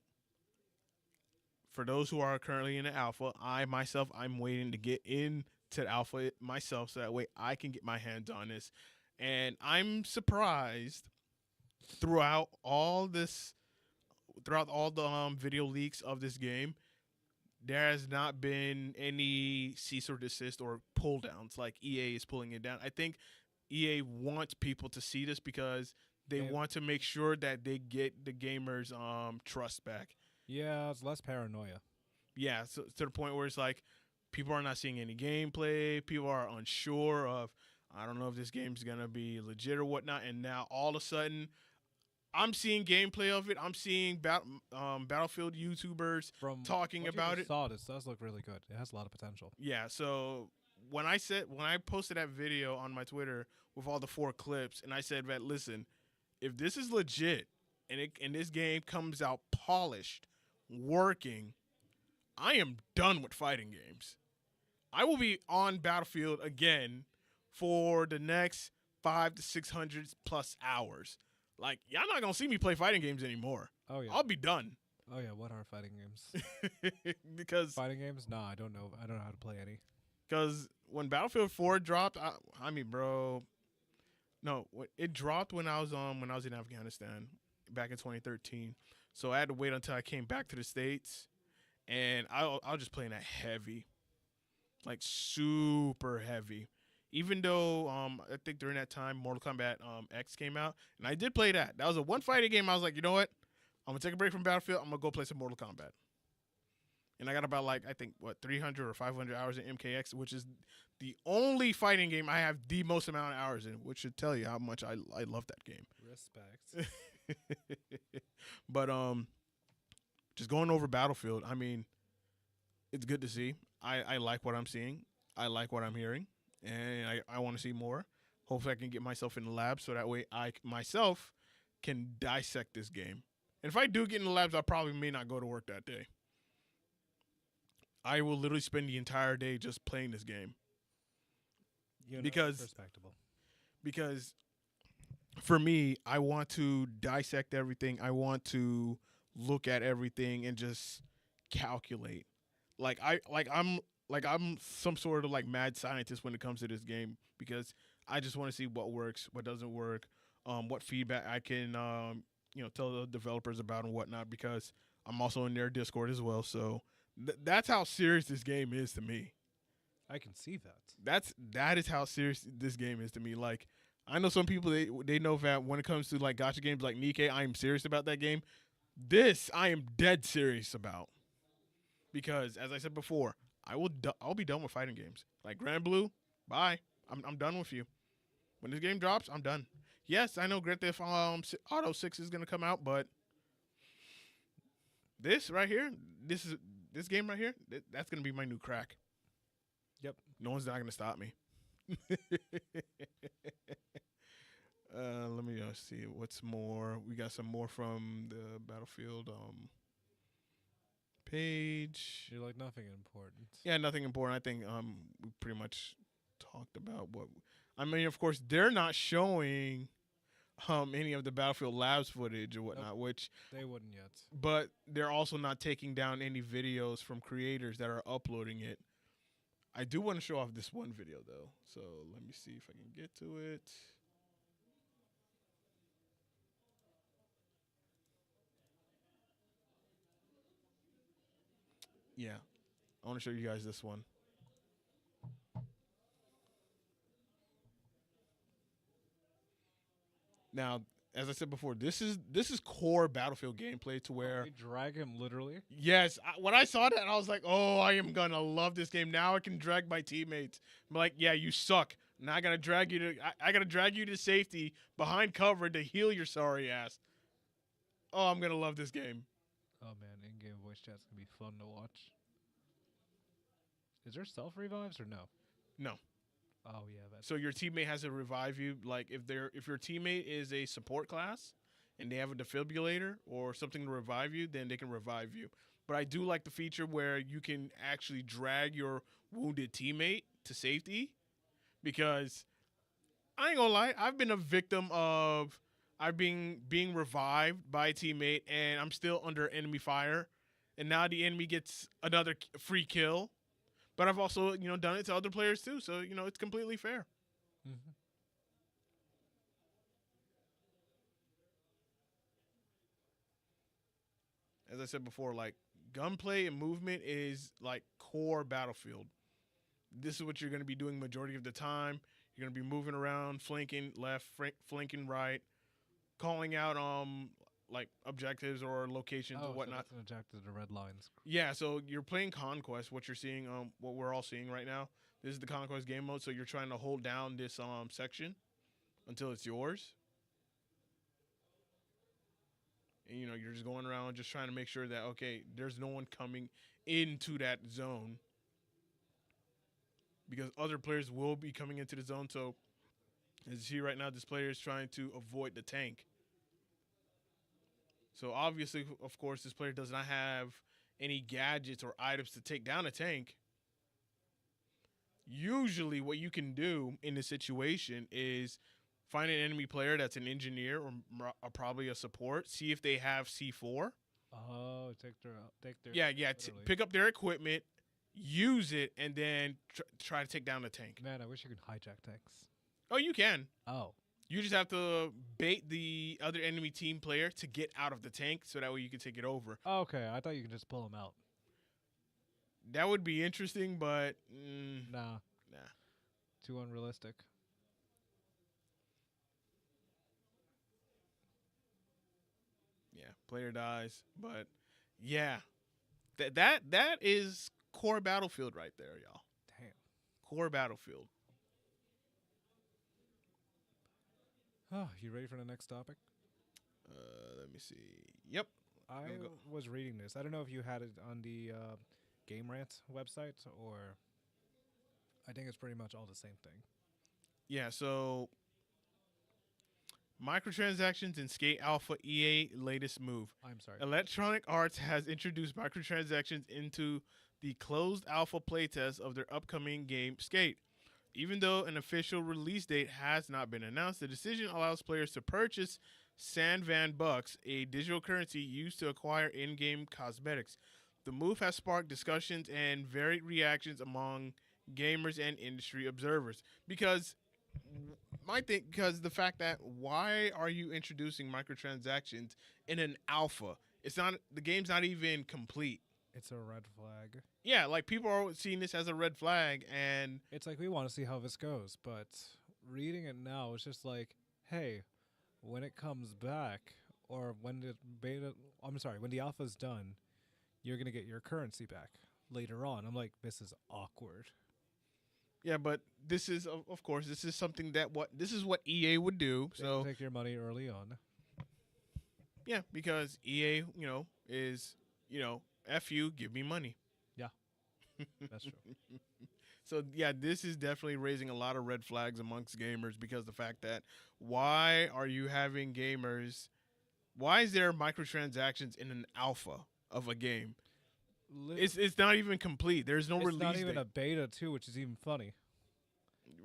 for those who are currently in the alpha, I'm waiting to get into the alpha myself so that way I can get my hands on this. And I'm surprised throughout all this, throughout all the video leaks of this game, there has not been any cease or desist or pull downs like EA is pulling it down. I think EA wants people to see this because they Yeah. want to make sure that they get the gamers trust back. Yeah, it's less paranoia. Yeah, so to the point where it's like people are not seeing any gameplay. People are unsure of, I don't know if this game's gonna be legit or whatnot. And now all of a sudden, I'm seeing gameplay of it. I'm seeing Battlefield YouTubers From talking what you about just it. saw, this does look really good. It has a lot of potential. Yeah, so when I posted that video on my Twitter with all the 4 clips, and I said that, listen, if this is legit and this game comes out polished, working, I am done with fighting games. I will be on Battlefield again for the next 500 to 600 plus hours. Like, y'all not gonna see me play fighting games anymore. Oh yeah. I'll be done. Oh yeah. What are fighting games? because Fighting games? Nah, I don't know. I don't know how to play any. because when Battlefield 4 dropped, I mean, bro, no, it dropped when I was in Afghanistan back in 2013. So I had to wait until I came back to the States, and I was just playing that heavy, like super heavy. Even though I think during that time Mortal Kombat X came out, and I did play that. That was a one fighting game. I was like, you know what? I'm gonna take a break from Battlefield. I'm gonna go play some Mortal Kombat. And I got about, like, I think, 300 or 500 hours in MKX, which is the only fighting game I have the most amount of hours in, which should tell you how much I love that game. Respect. But just going over Battlefield, I mean, it's good to see. I like what I'm seeing. I like what I'm hearing, and I want to see more. Hopefully, I can get myself in the lab so that way I myself can dissect this game. And if I do get in the labs, I probably may not go to work that day. I will literally spend the entire day just playing this game You know, because respectable. because for me, I want to dissect everything. I want to look at everything and just calculate. I'm some sort of like mad scientist when it comes to this game because I just want to see what works, what doesn't work, what feedback I can tell the developers about and whatnot because I'm also in their Discord as well. So that's how serious this game is to me. I can see that. That is how serious this game is to me. Like, I know some people they know that when it comes to like gotcha games like Nikkei, I am serious about that game. This I am dead serious about because, as I said before, I'll be done with fighting games like Grand Blue. Bye. I'm done with you. When this game drops, I'm done. Yes, I know Grand Theft Auto 6 is gonna come out, but this right here, this game right here, that's gonna be my new crack. Yep. No one's not gonna stop me. Let me see what's more. We got some more from the Battlefield page. You're like nothing important. Yeah, nothing important. I think we pretty much talked about what. I mean, of course, they're not showing any of the Battlefield Labs footage or whatnot, Nope. which, They wouldn't yet. but they're also not taking down any videos from creators that are uploading it. I do want to show off this one video though, so let me see if I can get to it. Yeah, I want to show you guys this one. Now, as I said before, this is core Battlefield gameplay to where They drag him literally. yes, when I saw that, I was like, oh, I am gonna love this game. Now I can drag my teammates. I'm like, yeah, you suck. Now I gotta drag you to I gotta drag you to safety behind cover to heal your sorry ass. Oh, I'm gonna love this game. Oh man, in-game voice chat's gonna be fun to watch. Is there self revives or no? No. Oh yeah, that's So your teammate has to revive you. Like if your teammate is a support class and they have a defibrillator or something to revive you, then they can revive you. But I do like the feature where you can actually drag your wounded teammate to safety because I ain't gonna lie, I've been a victim of I've been being revived by a teammate and I'm still under enemy fire, and now the enemy gets another free kill. But I've also done it to other players too, so it's completely fair. mm-hmm. As I said before, like gunplay and movement is like core Battlefield. This is what you're going to be doing majority of the time. You're going to be moving around, flanking left, flanking right, calling out like objectives or locations or Oh, so whatnot. that's an objective, the red lines. Yeah, so you're playing Conquest. What you're seeing, what we're all seeing right now. This is the Conquest game mode. So you're trying to hold down this section until it's yours. And, you know, you're just going around just trying to make sure that okay, there's no one coming into that zone because other players will be coming into the zone. So as you see right now, this player is trying to avoid the tank. So obviously, of course, this player does not have any gadgets or items to take down a tank. Usually, what you can do in this situation is find an enemy player that's an engineer or probably a support. See if they have C4. Oh, take their Yeah. literally. Pick up their equipment, use it, and then try to take down the tank. Man, I wish you could hijack tanks. Oh, you can. Oh, You just have to bait the other enemy team player to get out of the tank so that way you can take it over. okay. I thought you could just pull them out. That would be interesting, but Nah, nah. too unrealistic. Yeah, player dies, but yeah, that is core Battlefield right there, y'all. Damn. Core Battlefield. Oh, you ready for the next topic? Let me see. Yep. I Go. was reading this. I don't know if you had it on the Game Rant website or. I think it's pretty much all the same thing. Yeah. So microtransactions in Skate Alpha EA latest move. I'm sorry. Electronic Arts has introduced microtransactions into the closed alpha playtest of their upcoming game Skate. Even though an official release date has not been announced, the decision allows players to purchase Sandvan Bucks, a digital currency used to acquire in-game cosmetics. The move has sparked discussions and varied reactions among gamers and industry observers. Because the fact that why are you introducing microtransactions in an alpha? It's not the game's not even complete. It's a red flag. Yeah, like people are seeing this as a red flag, and It's like we want to see how this goes, but reading it now, it's just like, hey, when it comes back, or when the when the alpha's done, you're gonna get your currency back later on. I'm like, this is awkward. yeah, but this is of course this is something that this is what EA would do. They So take your money early on. yeah, because EA, is F you, give me money. That's true. So yeah, this is definitely raising a lot of red flags amongst gamers because the fact that why are you having gamers? Why is there microtransactions in an alpha of a game? It's not even complete. There's no It's release not even date. a beta too, which is even funny.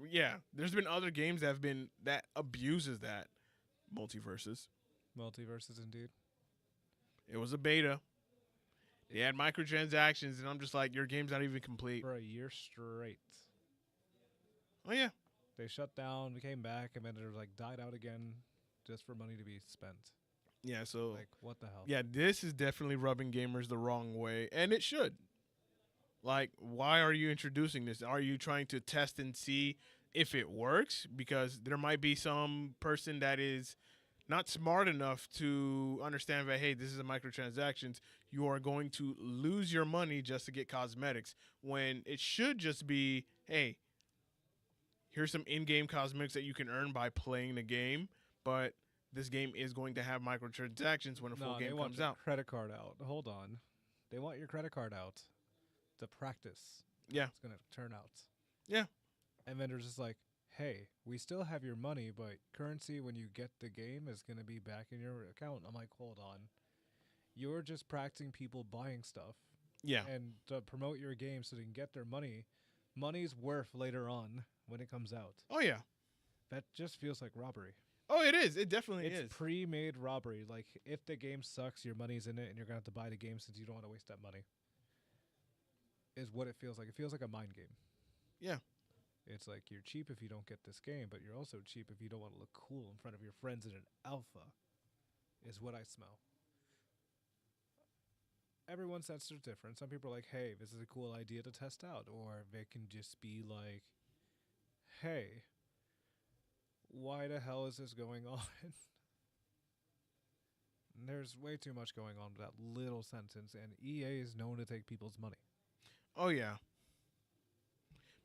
Yeah, there's been other games that abuses that multiverses. Multiverses, indeed. It was a beta. They had microtransactions, and I'm just like, your game's not even complete. For a year straight. Oh yeah, They shut down, we came back, and then it was like died out again just for money to be spent. yeah. So Like, what the hell? yeah, this is definitely rubbing gamers the wrong way, and it should. Like, why are you introducing this? Are you trying to test and see if it works? Because there might be some person that is not smart enough to understand that, hey, this is a microtransactions. You are going to lose your money just to get cosmetics when it should just be, hey, here's some in-game cosmetics that you can earn by playing the game, but this game is going to have microtransactions when a full No, they game want comes your out. credit card out. Hold on. They want your credit card out to practice. Yeah. It's going to turn out. Yeah. And then they're just like, hey, we still have your money, but currency when you get the game is going to be back in your account. I'm like, hold on. You're just practicing people buying stuff. Yeah. And to promote your game so they can get their money. Money's worth later on when it comes out. Oh, yeah. That just feels like robbery. Oh, it is. It definitely It's is. pre-made robbery. Like, if the game sucks, your money's in it, and you're going to have to buy the game since you don't want to waste that money. Is what it feels like. It feels like a mind game. Yeah. It's like you're cheap if you don't get this game, but you're also cheap if you don't want to look cool in front of your friends in an alpha, is what I smell. Everyone's sets are different. Some people are like, hey, this is a cool idea to test out. Or they can just be like, hey, why the hell is this going on? There's way too much going on with that little sentence, and EA is known to take people's money. Oh yeah,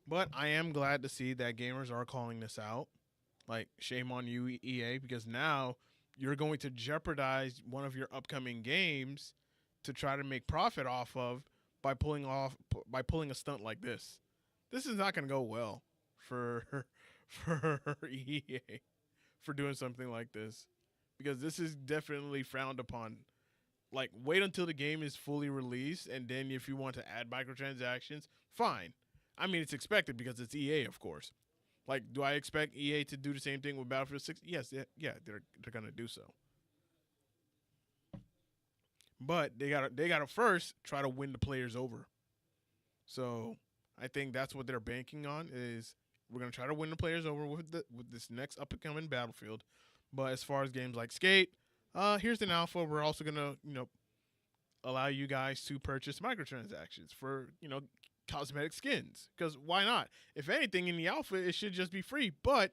but I am glad to see that gamers are calling this out. Like, shame on you, EA, because now you're going to jeopardize one of your upcoming games to try to make profit off of by pulling a stunt like this. This is not going to go well for for EA for doing something like this, because this is definitely frowned upon. Like, wait until the game is fully released, and then if you want to add microtransactions, fine. I mean, it's expected because it's EA, of course. Like, do I expect EA to do the same thing with Battlefield 6? Yes, yeah, they're gonna do so. But they gotta first try to win the players over. So I think that's what they're banking on, is we're gonna try to win the players over with this next up and coming Battlefield. But as far as games like Skate, here's an alpha. We're also gonna allow you guys to purchase microtransactions for cosmetic skins, because why not? If anything, in the alpha it should just be free. But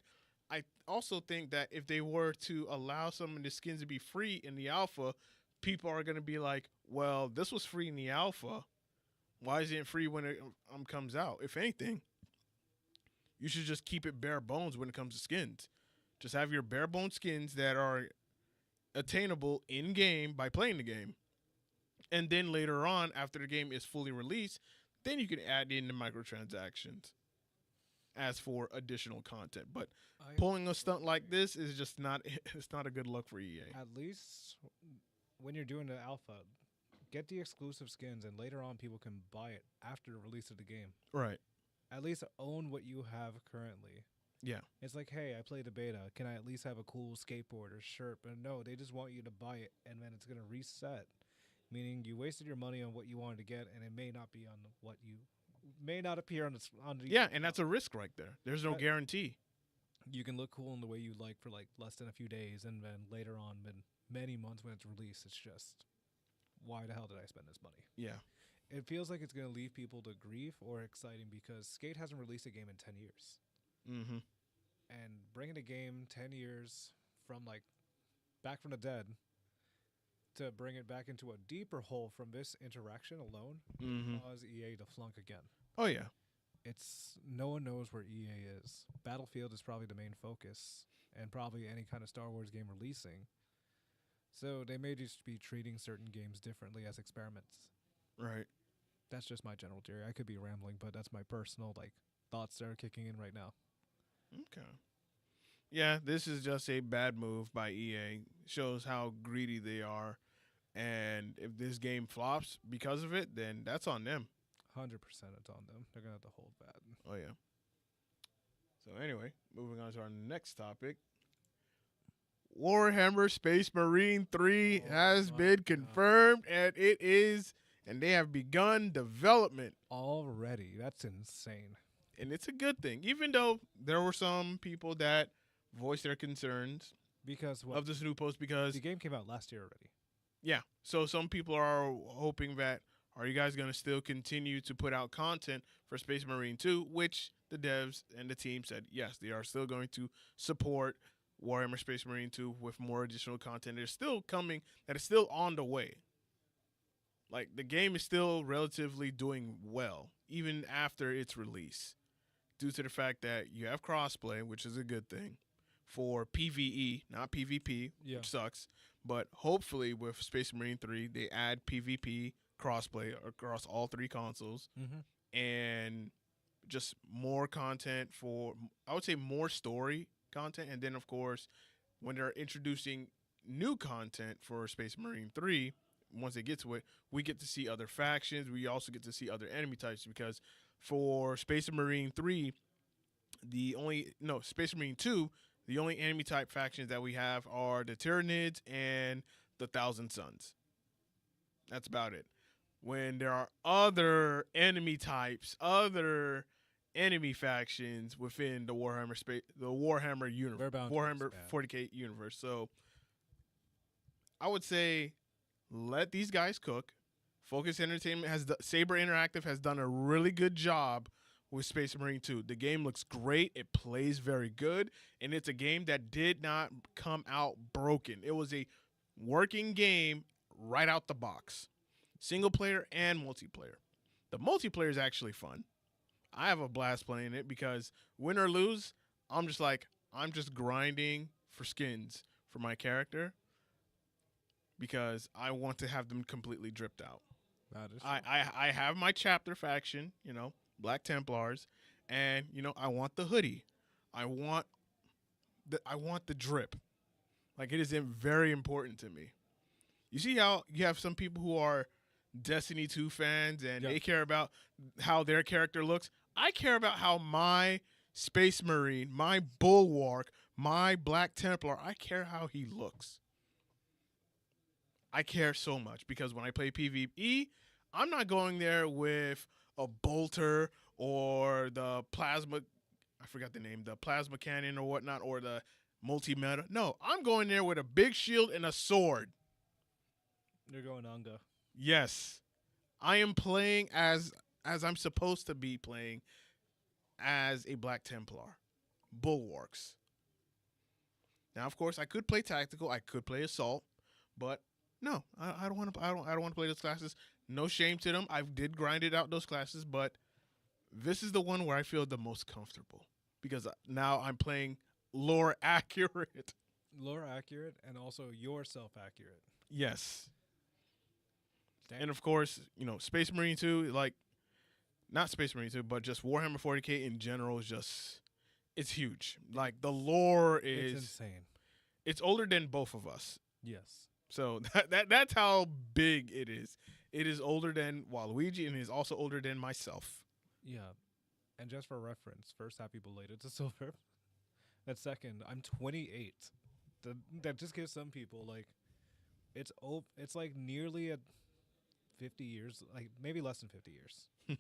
I also think that if they were to allow some of the skins to be free in the alpha, people are going to be like, well, this was free in the alpha, why isn't it free when it comes out? If anything, you should just keep it bare bones when it comes to skins. Just have your bare bones skins that are attainable in game by playing the game, and then later on, after the game is fully released, then you can add in the microtransactions as for additional content. But pulling a stunt like this is just not it's not a good look for EA. At least when you're doing the alpha, get the exclusive skins, and later on people can buy it after the release of the game. Right. At least own what you have currently. Yeah. It's like, hey, I played the beta. Can I at least have a cool skateboard or shirt? But no, they just want you to buy it, and then it's going to reset. Meaning you wasted your money on what you wanted to get, and it may not be on what you may not appear on the yeah, and that's a risk right there. There's no guarantee. You can look cool in the way you like for like less than a few days, and then later on, in many months when it's released, it's just, why the hell did I spend this money? Yeah. It feels like it's going to leave people to grief or exciting, because Skate hasn't released a game in 10 years. Mm-hmm. And bringing a game 10 years from like back from the dead to bring it back into a deeper hole from this interaction alone cause EA to flunk again. Oh yeah. It's no one knows where EA is. Battlefield is probably the main focus, and probably any kind of Star Wars game releasing. So they may just be treating certain games differently as experiments. Right. That's just my general theory. I could be rambling, but that's my personal thoughts that are kicking in right now. Okay. Yeah, this is just a bad move by EA. Shows how greedy they are. And if this game flops because of it, then that's on them. 100% it's on them. They're going to have to hold that. Oh, yeah. So anyway, moving on to our next topic. Warhammer Space Marine 3 has been confirmed, and they have begun development. Already. That's insane. And it's a good thing, even though there were some people that voiced their concerns of this new post, because the game came out last year already. Yeah. So some people are hoping that, are you guys going to still continue to put out content for Space Marine 2, which the devs and the team said, yes, they are still going to support Warhammer Space Marine 2 with more additional content. They're still coming, that is still on the way. Like, the game is still relatively doing well, even after its release, due to the fact that you have crossplay, which is a good thing, for PvE, not PvP, which sucks. But hopefully with Space Marine 3, they add PvP crossplay across all three consoles, and just more content for, I would say, more story content. And then, of course, when they're introducing new content for Space Marine 3, once they get to it, we get to see other factions. We also get to see other enemy types, because for Space Marine 3, Space Marine 2, the only enemy type factions that we have are the Tyranids and the Thousand Suns. That's about it. When there are other enemy types, other enemy factions within the Warhammer universe, Warhammer 40k universe. So I would say, let these guys cook. Focus Entertainment Saber Interactive has done a really good job with Space Marine 2. The game looks great. It plays very good. And it's a game that did not come out broken. It was a working game right out the box, single player and multiplayer. The multiplayer is actually fun. I have a blast playing it because win or lose, I'm just grinding for skins for my character because I want to have them completely dripped out. That is I have my chapter faction, Black Templars, and I want the hoodie. I want I want the drip. Like it is very important to me. You see how you have some people who are Destiny 2 fans and Yeah. they care about how their character looks. I care about how my Space Marine, my Bulwark, my Black Templar, I care how he looks. I care so much because when I play PvE, I'm not going there with a bolter or the plasma. I forgot the name, the plasma cannon or whatnot, or the multi meta. No, I'm going there with a big shield and a sword. You're going Unga. Yes, I am playing as I'm supposed to be playing as a Black Templar, bulwarks. Now, of course, I could play tactical. I could play assault, but no, I don't want to. I don't want to play those classes. No shame to them. I did grind it out those classes, but this is the one where I feel the most comfortable because now I'm playing lore accurate. Lore accurate and also yourself accurate. Yes, Damn. and of course, Space Marine 2, like not Space Marine 2, but just Warhammer 40k in general is just it's huge. Like the lore It's is insane. it's older than both of us. Yes. So that's how big it is. It is older than Waluigi and it is also older than myself. Yeah. And just for reference, first, happy belated to Silver. And second, I'm 28. That just gives some people like it's like nearly at 50 years, like maybe less than 50 years.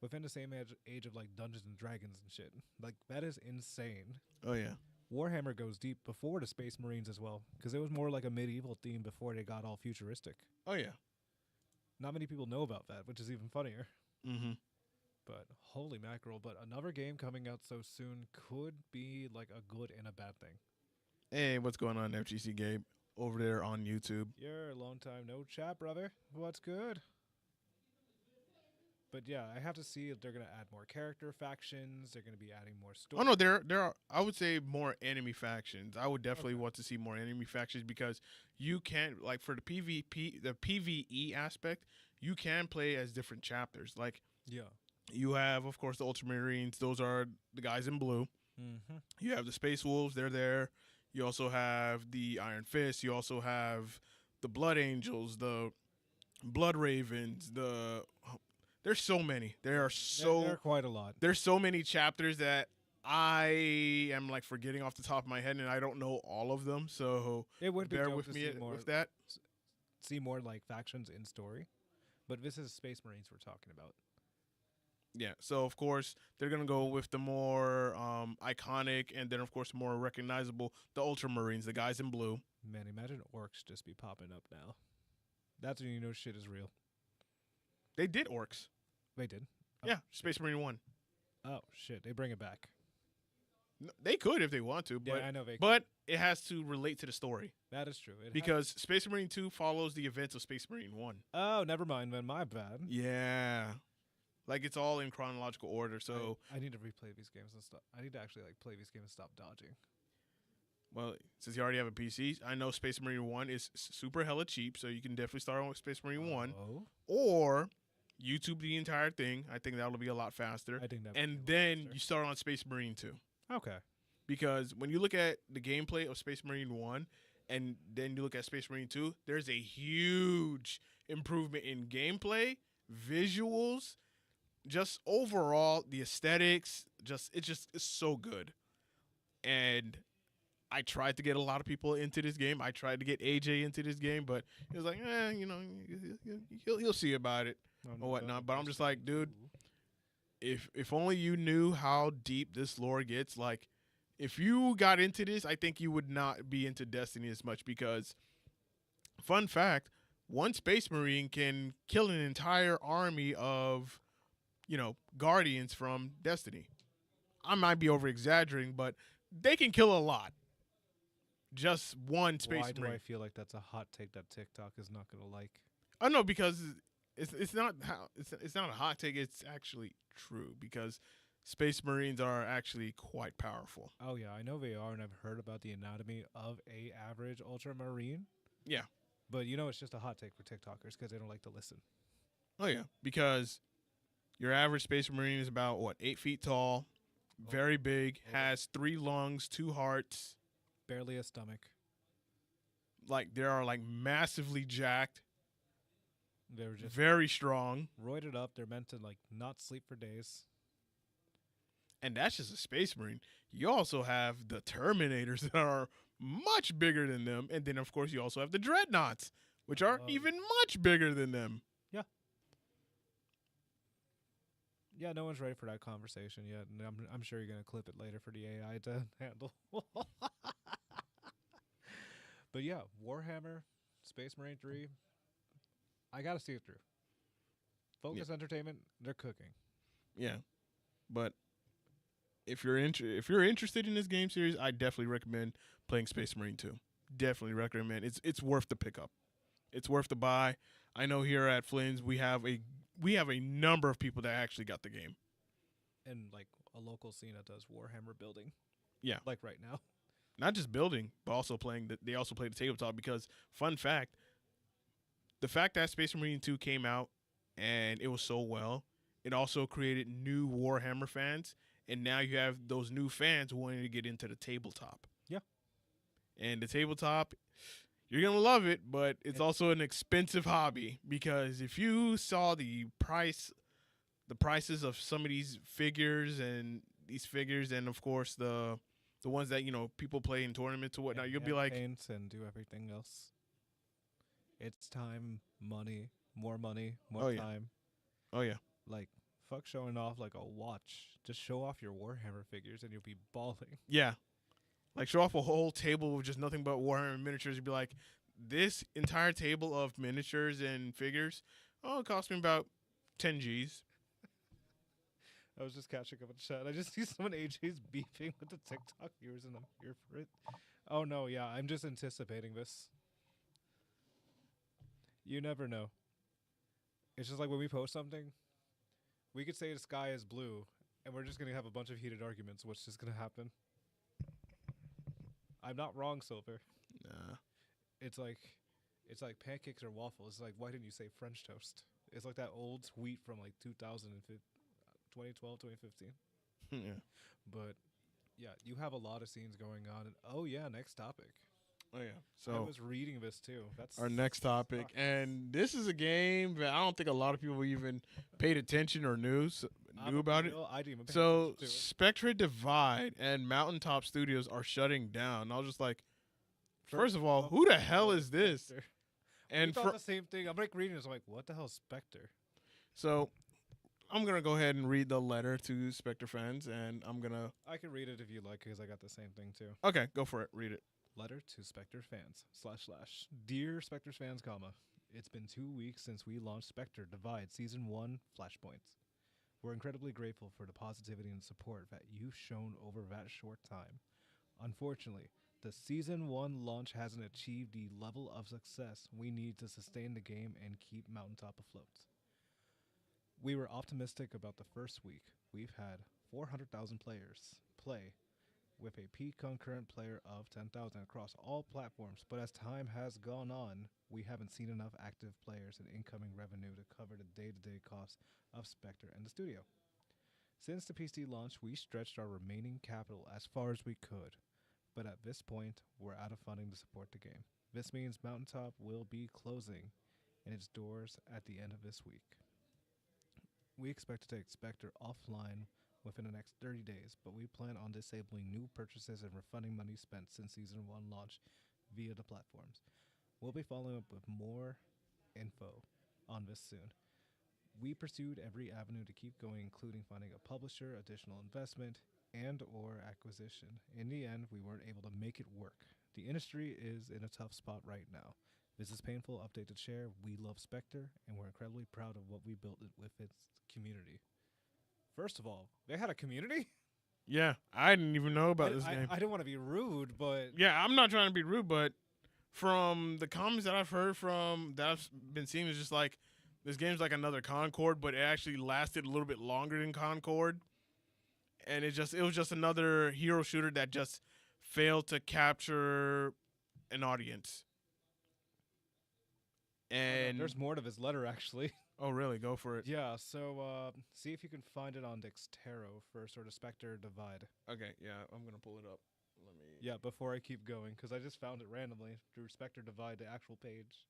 Within the same age of like Dungeons and Dragons and shit. Like that is insane. Oh yeah. Warhammer goes deep before the Space Marines as well, because it was more like a medieval theme before they got all futuristic. Oh yeah. Not many people know about that, which is even funnier. Mm-hmm. But holy mackerel! But another game coming out so soon could be like a good and a bad thing. Hey, what's going on, FGC Gabe? Over there on YouTube. You're a long time no chat, brother. What's good? But yeah, I have to see if they're gonna add more character factions. They're gonna be adding more story. Oh no, there are I would say more enemy factions. I would definitely Okay. want to see more enemy factions because you can like for the PvE aspect, you can play as different chapters. Like Yeah. you have of course the Ultramarines, those are the guys in blue. Mm-hmm. You have the Space Wolves, they're there. You also have the Iron Fist, you also have the Blood Angels, the Blood Ravens, there's so many. There are quite a lot. there's so many chapters that I am like forgetting off the top of my head, and I don't know all of them. So It would be bear dope with to me see more, with that. see more like factions in story. But this is Space Marines we're talking about. Yeah. So of course they're gonna go with the more iconic, and then of course more recognizable, the Ultramarines, the guys in blue. Man, imagine orcs just be popping up now. That's when you know shit is real. They did orcs. They did. Oh, Yeah, Space Marine 1. Oh shit, they bring it back. They could if they want to, Yeah, but I know they. but it has to relate to the story That is true. because Space Marine 2 follows the events of Space Marine 1. Oh, never mind. Then my bad. Yeah. Like it's all in chronological order. So, I need to replay these games and stop. I need to actually like play these games and stop dodging. well, since you already have a PC, I know Space Marine 1 is super hella cheap, so you can definitely start on with Space Marine 1 Oh, or YouTube the entire thing. I think that'll be a lot faster. I think that. And then you start on Space Marine 2. Okay. Because when you look at the gameplay of Space Marine 1 and then you look at Space Marine 2, there's a huge improvement in gameplay, visuals, just overall the aesthetics, it's so good. And I tried to get a lot of people into this game. I tried to get AJ into this game, but he was like, he'll see about it or whatnot. But I'm just like, dude, if only you knew how deep this lore gets. Like, if you got into this, I think you would not be into Destiny as much because, fun fact, one Space Marine can kill an entire army of, Guardians from Destiny. I might be over exaggerating, but they can kill a lot. just one Space Why do I Marine. feel like that's a hot take that TikTok is not gonna like? Oh no, because it's not how it's not a hot take. It's actually true because Space Marines are actually quite powerful. Oh yeah, I know they are, and I've heard about the anatomy of a average ultramarine. Yeah. But you know, it's just a hot take for TikTokers because they don't like to listen. Oh yeah, because your average Space Marine is about what 8 feet tall, Oh, very big, oh, has 3 lungs, 2 hearts. barely a stomach. Like they are like massively jacked, They're just very strong, roided up. They're meant to like not sleep for days. and that's just a Space Marine. You also have the Terminators that are much bigger than them, and then of course you also have the Dreadnoughts, which are Oh, even much bigger than them. yeah, yeah. No one's ready for that conversation yet, and I'm sure you're gonna clip it later for the AI to handle. But yeah, Warhammer, Space Marine 3. I gotta see it through. Yeah, Focus Entertainment, they're cooking. yeah. But if you're interested in this game series, I definitely recommend playing Space Marine 2. Definitely recommend. It's worth the pickup. It's worth the buy. I know here at Flynn's we have a number of people that actually got the game. And like a local scene that does Warhammer building, Yeah, like right now. not just building, but also playing. They also play the tabletop because fun fact, the fact that Space Marine 2 came out and it was so well, it also created new Warhammer fans, and now you have those new fans wanting to get into the tabletop. Yeah. And the tabletop, you're gonna love it, but it's And also an expensive hobby because if you saw the prices of some of these figures, and of course the ones that people play in tournaments or whatnot, and you'll be like, paint and do everything else. It's time, money, more oh yeah, time. oh yeah, Like fuck showing off like a watch. Just show off your Warhammer figures and you'll be balling. yeah. Like show off a whole table with just nothing but Warhammer miniatures. You'd be like, this entire table of miniatures and figures, oh, it cost me about 10 G's. I was just catching up in chat. I just see someone AJ's beefing with the TikTok viewers and I'm here for it. Oh no, yeah, I'm just anticipating this. You never know. It's just like when we post something, we could say the sky is blue, and we're just gonna have a bunch of heated arguments. What's just gonna happen? I'm not wrong, Silver. Nah. It's like pancakes or waffles. It's like why didn't you say French toast? It's like that old tweet from like 2012, 2015. Yeah. But yeah, you have a lot of scenes going on. And oh yeah, next topic. Oh, yeah. I So was reading this too. That's our next topic, sucks. and this is a game that I don't think a lot of people even paid attention or knew about it. I didn't even pay So attention to it. Spectre Divide and Mountaintop Studios are shutting down. I was just like, first of all, who the hell is this? Spectre. We And thought the same thing. I'm like reading this. I'm like, what the hell, Spectre? so I'm gonna go ahead and read the letter to Spectre fans, and I'm gonna I can read it if you like, because I got the same thing too. okay, go for it, read it. Letter to Spectre fans / Dear Spectre's fans, it's been 2 weeks since we launched Spectre Divide Season 1 Flashpoints. We're incredibly grateful for the positivity and support that you've shown over that short time. Unfortunately, the Season 1 launch hasn't achieved the level of success we need to sustain the game and keep Mountaintop afloat. We were optimistic about the first week. We've had 400,000 players play with a peak concurrent player of 10,000 across all platforms, but as time has gone on, we haven't seen enough active players and incoming revenue to cover the day-to-day costs of Spectre and the studio. Since the PC launch, we stretched our remaining capital as far as we could, but at this point, we're out of funding to support the game. This means Mountaintop will be closing in its doors at the end of this week. We expect to take Spectre offline within the next 30 days, but we plan on disabling new purchases and refunding money spent since Season 1 launch via the platforms. We'll be following up with more info on this soon. We pursued every avenue to keep going, including finding a publisher, additional investment, and or acquisition. In the end, we weren't able to make it work. The industry is in a tough spot right now. This is painful update to share. We love Spectre, and we're incredibly proud of what we built it with its community. First of all, they had a community? Yeah, I didn't even know about this game. I didn't want to be rude, but Yeah, I'm not trying to be rude, but from the comments that I've heard from that I've been seeing is just like this game's like another Concord, but it actually lasted a little bit longer than Concord, and it was just another hero shooter that just failed to capture an audience. oh no, And there's more to this letter actually. oh, really? Go for it. Yeah, so see if you can find it on Dextero for sort of Spectre Divide. Okay, yeah, I'm gonna pull it up. Let me. Yeah, before I keep going, because I just found it randomly through Spectre Divide, the actual page.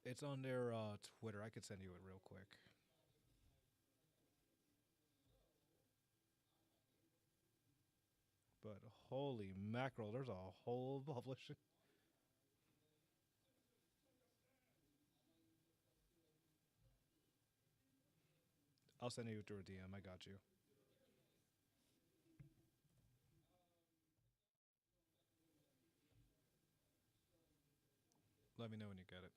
It's on their Twitter. I could send you it real quick. But holy mackerel, there's a whole publishing. I'll send you through a DM. I got you. Let me know when you get it.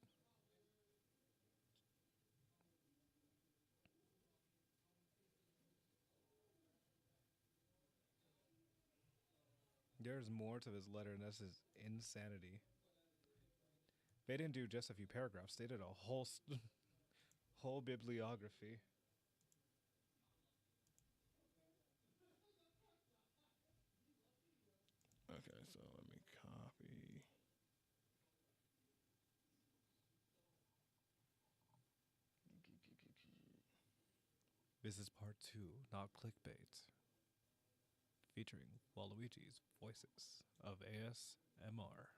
There's more to this letter, and this is insanity. They didn't do just a few paragraphs. They did a whole whole bibliography. Okay, so let me copy. This is part two, not clickbait, featuring Waluigi's voices of ASMR.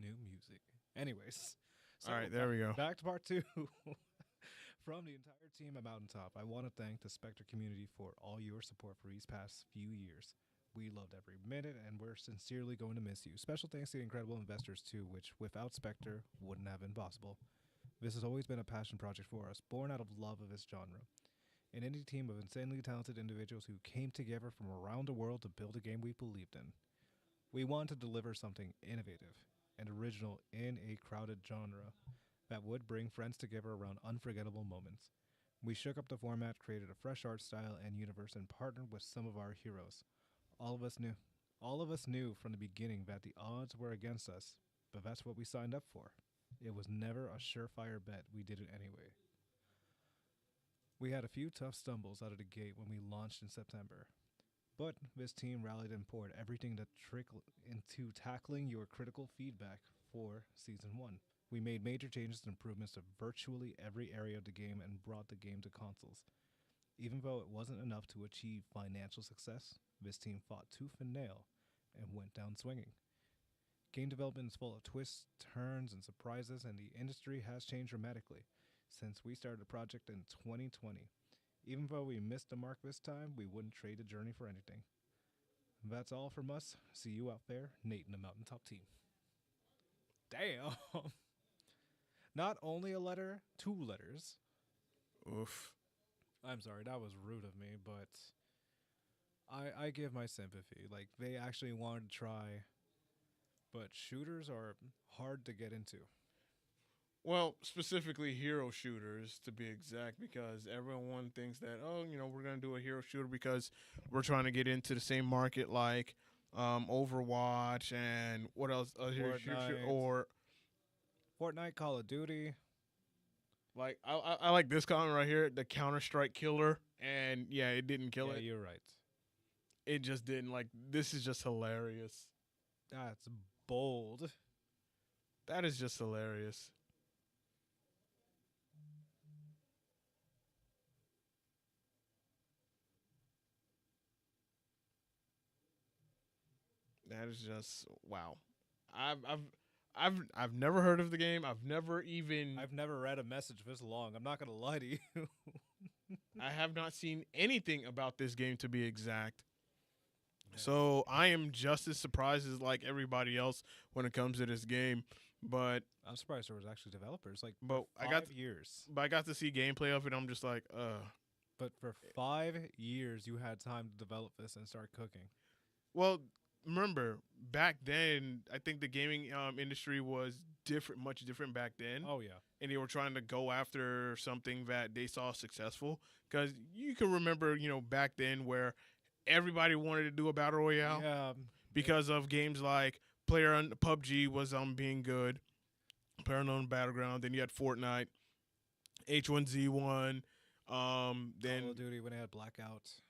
New music. Anyways, so All right, there we go. back to part two. From the entire team at Mountaintop, I want to thank the Spectre community for all your support for these past few years. We loved every minute, and we're sincerely going to miss you. Special thanks to the incredible investors, too, which without Spectre wouldn't have been possible. This has always been a passion project for us, born out of love of this genre. An indie team of insanely talented individuals who came together from around the world to build a game we believed in. We wanted to deliver something innovative and original in a crowded genre that would bring friends together around unforgettable moments. We shook up the format, created a fresh art style and universe, and partnered with some of our heroes. All of us knew. All of us knew from the beginning that the odds were against us, but that's what we signed up for. It was never a surefire bet. We did it anyway. We had a few tough stumbles out of the gate when we launched in September, but this team rallied and poured everything that trickled into tackling your critical feedback for Season 1. We made major changes and improvements to virtually every area of the game and brought the game to consoles. Even though it wasn't enough to achieve financial success, this team fought tooth and nail and went down swinging. Game development is full of twists, turns, and surprises, and the industry has changed dramatically since we started the project in 2020. Even though we missed the mark this time, we wouldn't trade the journey for anything. That's all from us. See you out there, Nate and the Mountaintop team. Damn. Not only a letter, two letters. Oof. I'm sorry, that was rude of me, but I give my sympathy. Like, they actually wanted to try, but shooters are hard to get into. Well, specifically hero shooters to be exact, because everyone thinks that we're gonna do a hero shooter because we're trying to get into the same market like Overwatch and what else? Fortnite. Or Fortnite, Call of Duty. like I like this comment right here, the Counter Strike killer, and yeah, it didn't kill Yeah, it. you're right. It just didn't. Like this is just hilarious. That's bold. That is just hilarious. That is just wow. I've I've I've never heard of the game. I've never even I've never read a message this long. I'm not gonna lie to you. I have not seen anything about this game to be exact. Yeah. So I am just as surprised as like everybody else when it comes to this game. But I'm surprised there was actually developers. Like, but for I got 5 years. but I got to see gameplay of it. I'm just like, But for 5 years, you had time to develop this and start cooking. Well, remember back then, I think the gaming industry was different, much different back then. Oh yeah. and they were trying to go after something that they saw successful. Because you can remember, back then where everybody wanted to do a battle royale Yeah, because of games like Player PUBG was being good, PlayerUnknown Battleground. Then you had Fortnite, H1Z1. Call Then of Duty when it had blackouts.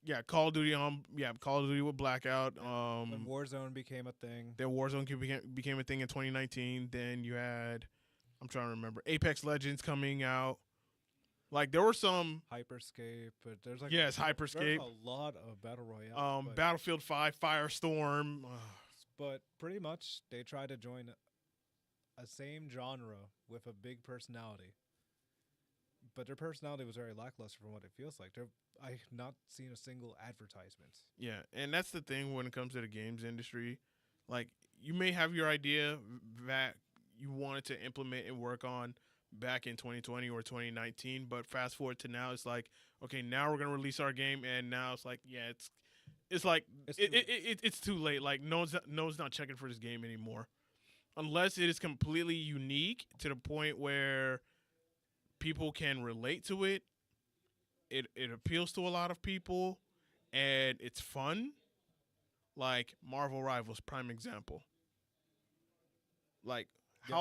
yeah, Call of Duty Call of Duty with Blackout. When Warzone became a thing. Then Warzone became a thing in 2019. Then you had, I'm trying to remember, Apex Legends coming out. Like there were some, Hyperscape, but there's like yes, there's Hyperscape, a lot of battle royale. Battlefield 5, Firestorm. But pretty much they try to join a same genre with a big personality. But their personality was very lackluster from what it feels like. I've not seen a single advertisement. Yeah, and that's the thing when it comes to the games industry. Like you may have your idea that you wanted to implement and work on back in 2020 or 2019, but fast forward to now, it's like, okay, now we're gonna release our game, and now it's like, yeah, it's like it's too late. Like no one's not checking for this game anymore, unless it is completely unique to the point where people can relate to it. It appeals to a lot of people, and it's fun. Like Marvel Rivals, prime example. Like Yep.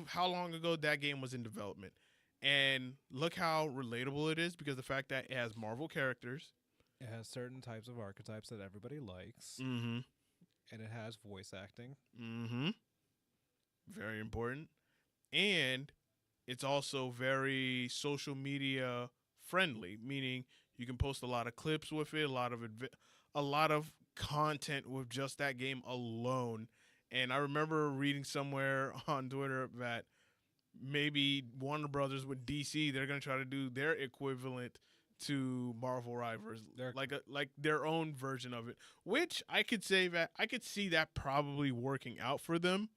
how long ago that game was in development, and look how relatable it is because the fact that it has Marvel characters. It has certain types of archetypes that everybody likes, Mm-hmm. and it has voice acting. Mm-hmm. Very important, and it's also very social media friendly, meaning you can post a lot of clips with it, a lot of content with just that game alone. And I remember reading somewhere on Twitter that maybe Warner Brothers with DC, they're gonna try to do their equivalent to Marvel Rivals, like their own version of it. Which I could see that probably working out for them.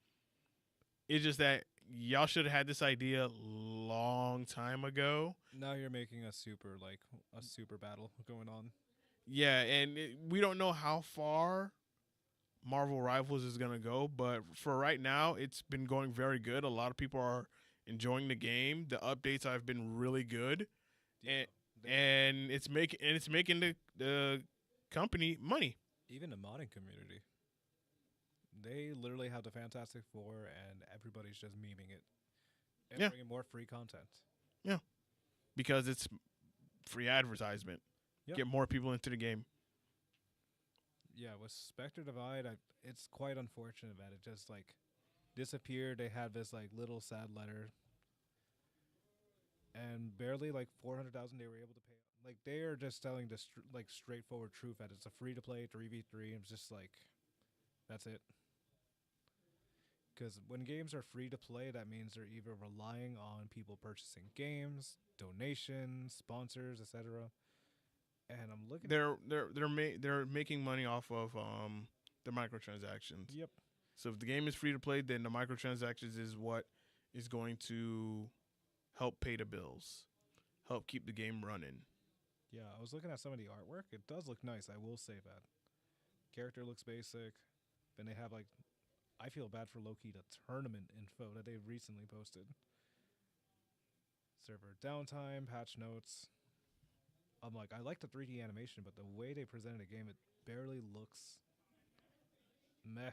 It's just that y'all should have had this idea long time ago. Now you're making a super battle going on. Yeah, and we don't know how far Marvel Rivals is gonna go, but for right now, it's been going very good. A lot of people are enjoying the game. The updates have been really good, Yeah, and it's making the company money. even the modding community, they literally have the Fantastic Four, and everybody's just memeing it and Yeah, bringing more free content. yeah, because it's free advertisement. Yep. Get more people into the game. Yeah, with Spectre Divide, it's quite unfortunate that it just disappeared. They had this little sad letter, and barely 400,000 they were able to pay. Like they are just telling the straightforward truth that it's a free to play 3v3, and it's just that's it. Because when games are free to play, that means they're either relying on people purchasing games, donations, sponsors, etc. And I'm looking. They're making money off of the microtransactions. Yep. So if the game is free to play, then the microtransactions is what is going to help pay the bills, help keep the game running. Yeah, I was looking at some of the artwork. It does look nice. I will say that. Character looks basic. Then they have I feel bad for Loki, the tournament info that they recently posted. Server downtime, patch notes. I'm I like the 3D animation, but the way they presented the game, it barely looks meh.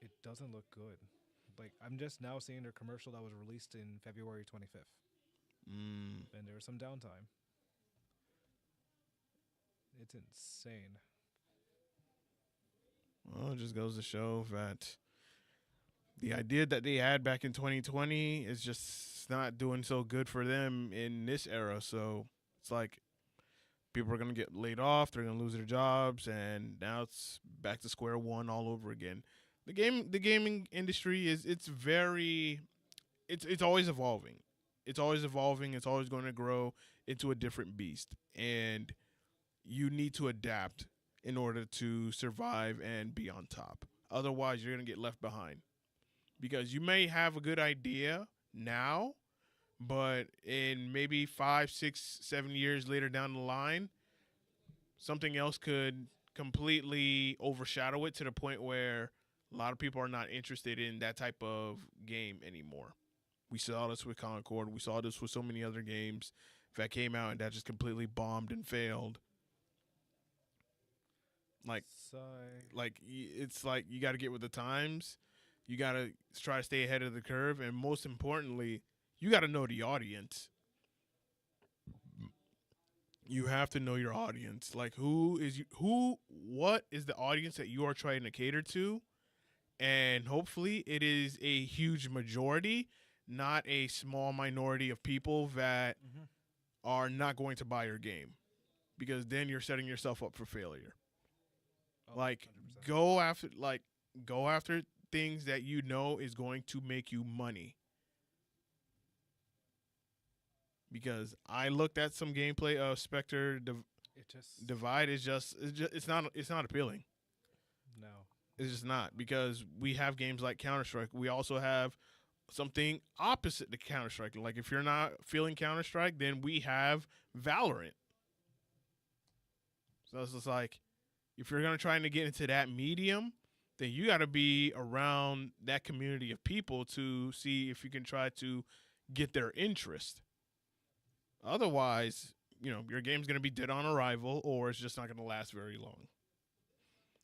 It doesn't look good. I'm just now seeing their commercial that was released in February 25th. And there was some downtime. It's insane. Well, it just goes to show that the idea that they had back in 2020 is just not doing so good for them in this era. So it's like people are going to get laid off, they're going to lose their jobs, and now it's back to square one all over again. The gaming industry it's always evolving. It's always evolving. It's always going to grow into a different beast, and you need to adapt in order to survive and be on top. Otherwise, you're going to get left behind because you may have a good idea now, but in maybe 5, 6, 7 years later down the line, something else could completely overshadow it to the point where, A lot of people are not interested in that type of game anymore. We saw this with Concord. We saw this with so many other games that came out and that just completely bombed and failed. Like, Sigh. it's like you got to get with the times. You got to try to stay ahead of the curve, and most importantly, you got to know the audience. You have to know your audience. Like, what is the audience that you are trying to cater to, and hopefully, it is a huge majority, not a small minority of people that Mm-hmm. are not going to buy your game, because then you're setting yourself up for failure. Oh, Like 100%. go after things that you know is going to make you money. Because I looked at some gameplay of It just Divide is just it's not appealing. no. It's just not, because we have games like Counter Strike. We also have something opposite to Counter Strike. Like, if you're not feeling Counter Strike, then we have Valorant. So it's just like, if you're gonna try to get into that medium, then you got to be around that community of people to see if you can try to get their interest. Otherwise, your game's gonna be dead on arrival, or it's just not gonna last very long.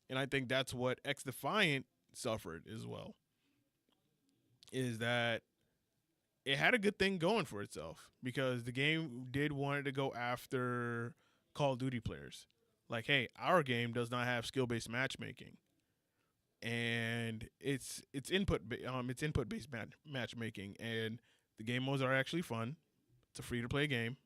And I think that's what X Defiant suffered as well. Is that it had a good thing going for itself, because the game did want to go after Call of Duty players. Like, hey, our game does not have skill based matchmaking, and it's input based matchmaking, and the game modes are actually fun. It's a free to play game.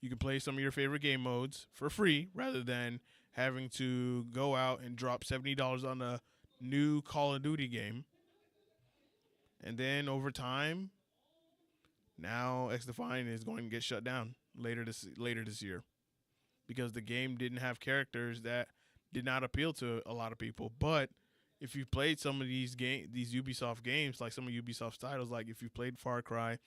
You can play some of your favorite game modes for free rather than having to go out and drop $70 on a new Call of Duty game. And then over time, now X Defiant is going to get shut down later this year, because the game didn't have characters that did not appeal to a lot of people. But if you played some of these Ubisoft games, like some of Ubisoft's titles, like if you've played Far Cry,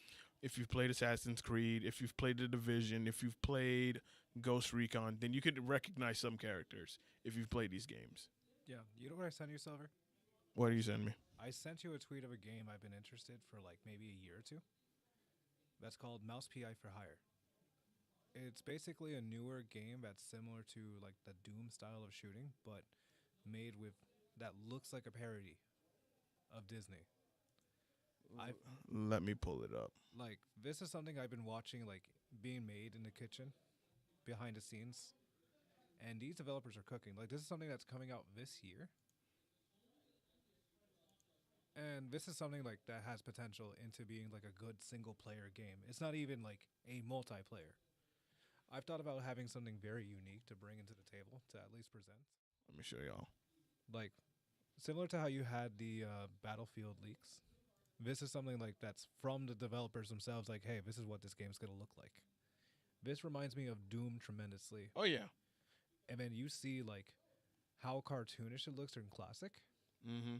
if you've played Assassin's Creed, if you've played The Division, if you've played Ghost Recon, then you could recognize some characters if you've played these games. Yeah, you know what I sent you, Silver? What do you send me? I sent you a tweet of a game I've been interested for like maybe a year or two. That's called Mouse PI for Hire. It's basically a newer game that's similar to like the Doom style of shooting, but made with that looks like a parody of Disney. I Let me pull it up. like this is something I've been watching like being made in the kitchen behind the scenes, and these developers are cooking. Like this is something that's coming out this year, and this is something like that has potential into being like a good single player game. It's not even like a multiplayer. I've thought about having something very unique to bring into the table to at least present. Let me show y'all. Like similar to how you had the Battlefield leaks. This is something like that's from the developers themselves. Like, hey, this is what this game's gonna look like. This reminds me of Doom tremendously. Oh yeah. And then you see like how cartoonish it looks in classic. Mm-hmm.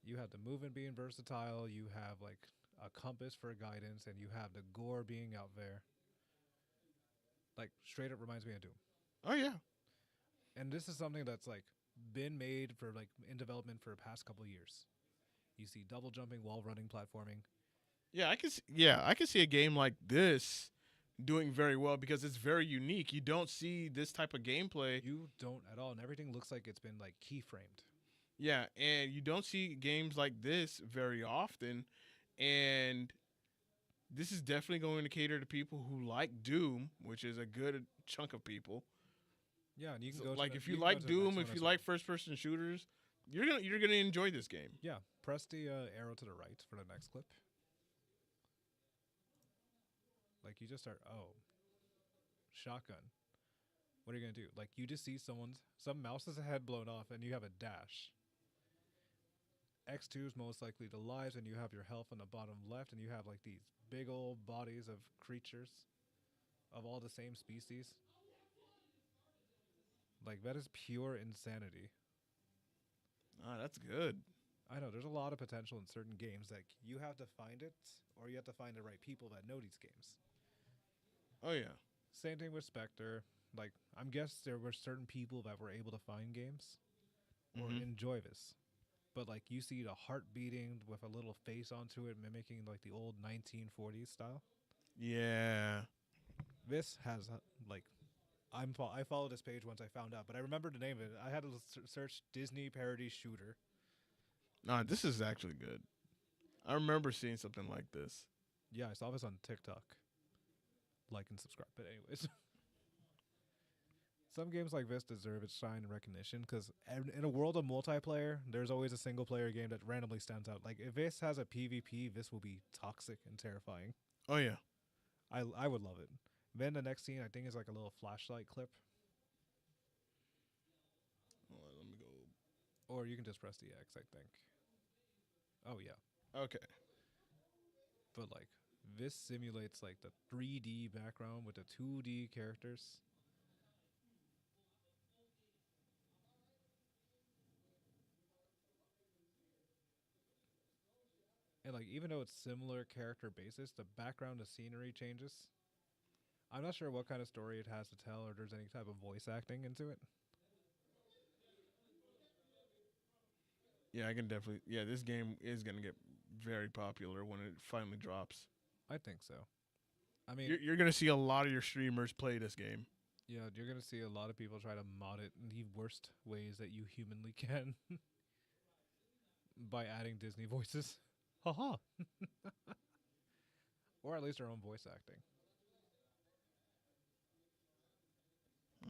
You have the movement being versatile. You have like a compass for guidance, and you have the gore being out there. Like straight up reminds me of Doom. Oh yeah. And this is something that's like been made for like in development for the past couple years. You see double jumping, wall running, platforming. Yeah, I can see a game like this doing very well, because it's very unique. You don't see this type of gameplay. You don't at all, and everything looks like it's been like keyframed. Yeah, and you don't see games like this very often. And this is definitely going to cater to people who like Doom, which is a good chunk of people. Yeah, and you can So, go like, to if the, you you can go like to the next Doom, one if as you well. like first person shooters, you're gonna enjoy this game. Yeah, press the arrow to the right for the next clip. Like you just start. Oh, shotgun. What are you gonna do? Like you just see some mouse's head blown off, and you have a dash. X2 is most likely the lives, and you have your health on the bottom left, and you have like these big old bodies of creatures of all the same species. Like that is pure insanity. Ah, that's good. I know there's a lot of potential in certain games. Like you have to find it, or you have to find the right people that know these games. Oh yeah. Same thing with Spectre. Like I'm guess there were certain people that were able to find games or Mm-hmm. enjoy this. but like you see the heart beating with a little face onto it, mimicking like the old 1940s style. Yeah. This has like I followed this page once I found out, but I remember the name of it. I had to search Disney parody shooter. Nah, this is actually good. I remember seeing something like this. Yeah, I saw this on TikTok. Like and subscribe. But anyways, some games like this deserve its shine and recognition because in a world of multiplayer, there's always a single player game that randomly stands out. Like if this has a PvP, this will be toxic and terrifying. Oh yeah. I would love it. Then the next scene I think is like a little flashlight clip, Hold on, let me go. or you can just press the X. I think. Oh yeah, Okay. but like this simulates like the 3D background with the 2D characters. And like even though it's similar character basis, the background, the scenery changes. I'm not sure what kind of story it has to tell or there's any type of voice acting into it. Yeah, I can definitely. Yeah, this game is gonna get very popular when it finally drops. I think so. I mean, You're gonna see a lot of your streamers play this game. yeah, you're gonna see a lot of people try to mod it in the worst ways that you humanly can by adding Disney voices. Haha. Or at least their own voice acting.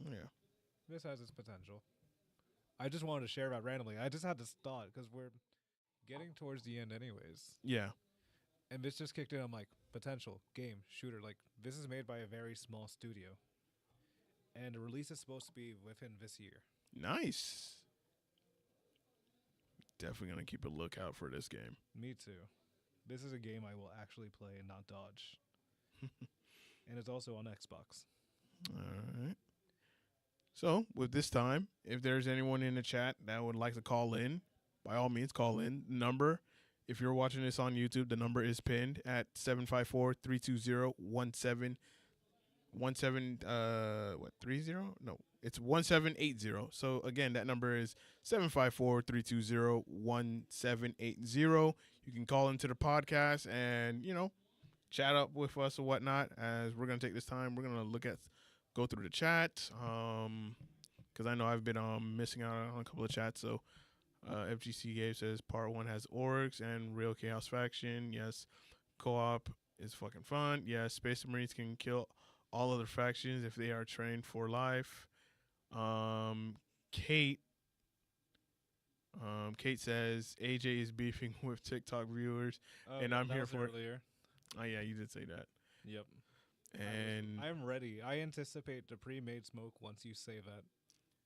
Yeah. This has its potential. I just wanted to share that randomly. I just had this thought because we're getting towards the end, anyways. Yeah. And this just kicked in. I'm like, potential game shooter. Like this is made by a very small studio, and the release is supposed to be within this year. Nice. Definitely gonna keep a lookout for this game. Me too. This is a game I will actually play and not dodge. And it's also on Xbox. All right. So with this time, if there's anyone in the chat that would like to call in, by all means, call in. Number, if you're watching this on YouTube, the number is pinned at 754-320-17 30? No, it's 1780. So again, that number is 754-320-1780. You can call into the podcast and, chat up with us or whatnot. As we're gonna take this time, we're gonna go through the chat. Because I know I've been missing out on a couple of chats. So FGC Gabe says part 1 has orcs and real chaos faction. Yes, co-op is fucking fun. Yes, Space Marines can kill all other factions if they are trained for life. Kate says AJ is beefing with TikTok viewers, and I'm here for earlier. Oh yeah, you did say that. Yep. And I'm ready. I anticipate the pre-made smoke once you say that.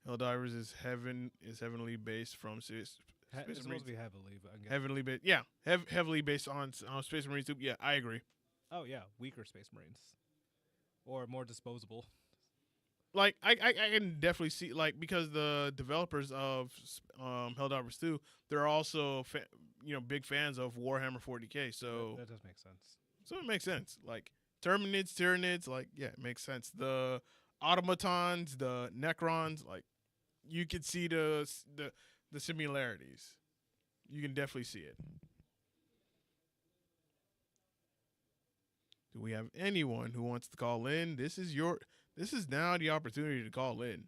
Helldivers is heavenly based from Space It's supposed Marines. to be heavily, but again. Heavily based, yeah, heavily based on Space Marines too. Yeah, I agree. Oh yeah, weaker Space Marines, or more disposable. Like I can definitely see, like, because the developers of Helldivers 2, they're also big fans of Warhammer 40k. So that does make sense. So it makes sense. Like Terminids, Tyranids, like yeah, it makes sense. The automatons, the Necrons, like you could see the similarities. You can definitely see it. Do we have anyone who wants to call in? This is now the opportunity to call in.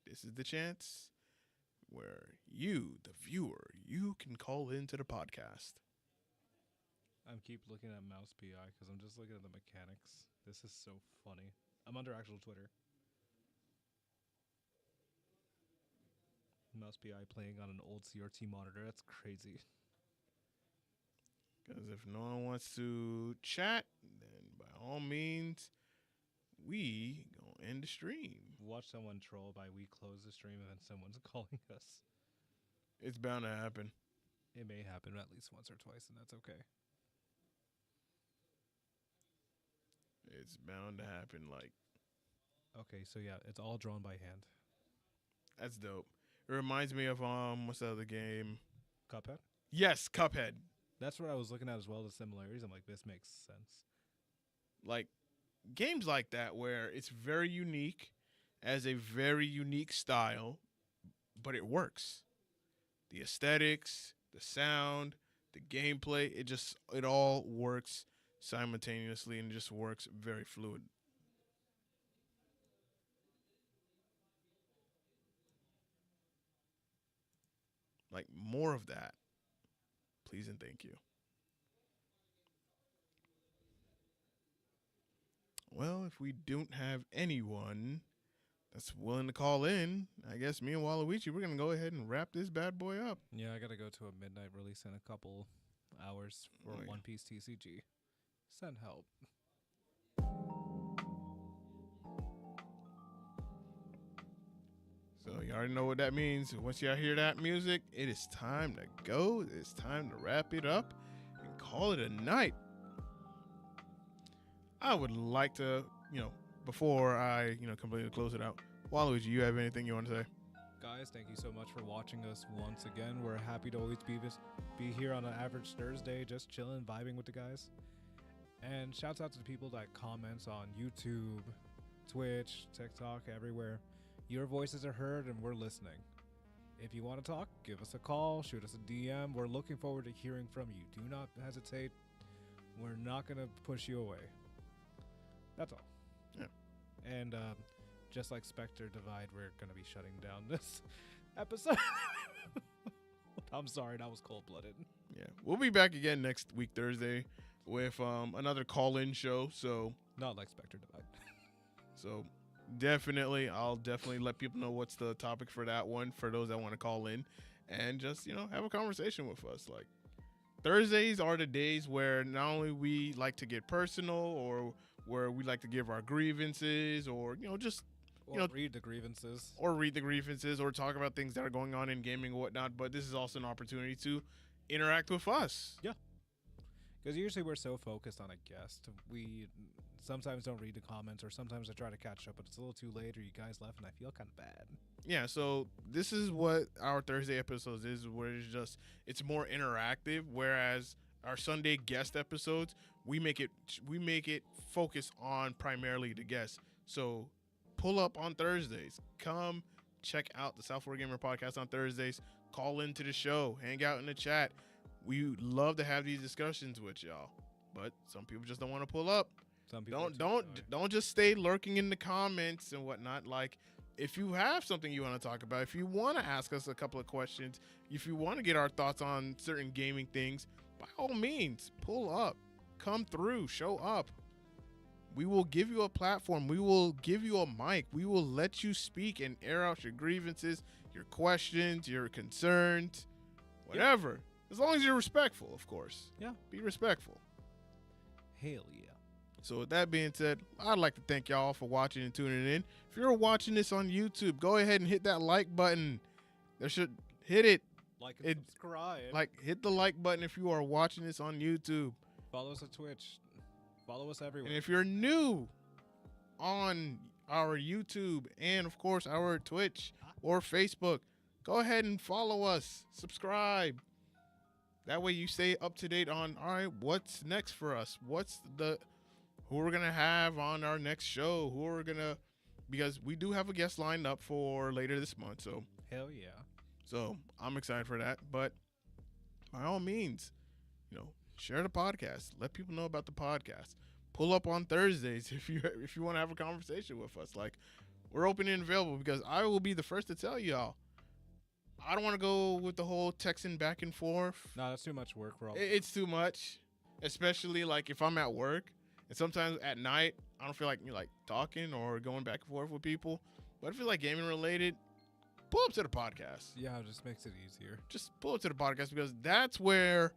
This is the chance where you, the viewer, you can call into the podcast. I keep looking at Mouse PI because I'm just looking at the mechanics. This is so funny. I'm under actual Twitter. Mouse PI playing on an old CRT monitor. That's crazy. Because if no one wants to chat, then by all means, we gonna end the stream. Watch someone troll by we close the stream and then someone's calling us. It's bound to happen. It may happen at least once or twice, and that's okay. It's bound to happen. Like, okay, so yeah, it's all drawn by hand. That's dope. It reminds me of what's the other game? Cuphead? Yes, Cuphead. That's what I was looking at as well, the similarities. I'm like, this makes sense. Like games like that where it's very unique, as a very unique style, but it works. The aesthetics, the sound, the gameplay, it all works simultaneously and just works very fluid. Like more of that, please and thank you. Well, if we don't have anyone that's willing to call in, I guess me and Waluigi, we're gonna go ahead and wrap this bad boy up. Yeah, I gotta go to a midnight release in a couple hours for Oh, yeah. One Piece TCG. Send help. So you already know what that means. Once y'all hear that music, it is time to go. It's time to wrap it up and call it a night. I would like to, before I, completely close it out, Waluigi, you have anything you want to say? Guys, thank you so much for watching us once again. We're happy to always be here on an average Thursday, just chilling, vibing with the guys. And shouts out to the people that comments on YouTube, Twitch, TikTok, everywhere. Your voices are heard and we're listening. If you want to talk, give us a call, shoot us a DM. We're looking forward to hearing from you. Do not hesitate. We're not going to push you away. That's all. Yeah. And just like Spectre Divide, we're going to be shutting down this episode. I'm sorry, that was cold-blooded. Yeah. We'll be back again next week, Thursday, with another call-in show. So Not like Spectre Divide. So I'll definitely let people know what's the topic for that one for those that want to call in and just, have a conversation with us. Like Thursdays are the days where not only we like to get personal or where we like to give our grievances or, just Read the grievances. or talk about things that are going on in gaming and whatnot. But this is also an opportunity to interact with us. Yeah. Because usually we're so focused on a guest, we sometimes don't read the comments, or sometimes I try to catch up, but it's a little too late, or you guys left, and I feel kind of bad. Yeah, so this is what our Thursday episodes is, where it's more interactive, whereas our Sunday guest episodes, we make it focus on primarily the guests. So pull up on Thursdays. Come check out the South Florida Gamer Podcast on Thursdays. Call into the show. Hang out in the chat. We love to have these discussions with y'all, but some people just don't want to pull up. Some people Don't just stay lurking in the comments and whatnot. Like, if you have something you want to talk about, if you want to ask us a couple of questions, if you want to get our thoughts on certain gaming things, by all means, pull up, come through, show up. We will give you a platform. We will give you a mic. We will let you speak and air out your grievances, your questions, your concerns, whatever. Yeah. As long as you're respectful, of course. Yeah. Be respectful. Hell yeah. So with that being said, I'd like to thank y'all for watching and tuning in. If you're watching this on YouTube, go ahead and hit that like button. Hit it. Like and subscribe. Hit the like button if you are watching this on YouTube. Follow us on Twitch. Follow us everywhere. And if you're new on our YouTube and, of course, our Twitch or Facebook, go ahead and follow us. Subscribe. That way you stay up to date on, all right, what's next for us? Who we're going to have on our next show? Because we do have a guest lined up for later this month. So hell yeah. So I'm excited for that. But by all means, share the podcast. Let people know about the podcast. Pull up on Thursdays if you want to have a conversation with us. Like, we're open and available because I will be the first to tell y'all. I don't want to go with the whole texting back and forth. No, that's too much work for all. It's too much, especially like if I'm at work and sometimes at night I don't feel like talking or going back and forth with people. But if it's like gaming related, pull up to the podcast. Yeah, it just makes it easier. Just pull up to the podcast because that's where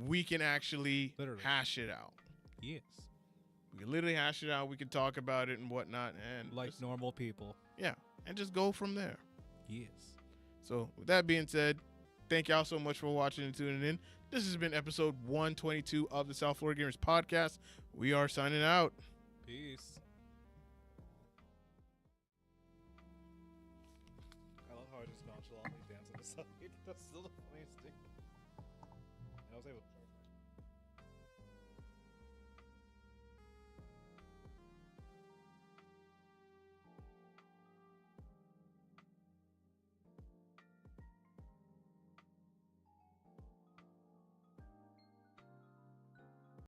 we can actually hash it out. Yes. We can literally hash it out. We can talk about it and whatnot. And like normal people. Yeah. And just go from there. Yes. So with that being said, thank y'all so much for watching and tuning in. This has been episode 122 of the South Florida Gamers Podcast. We are signing out. Peace. I love how I just nonchalantly dance on the side. That's still the funniest thing. I was able to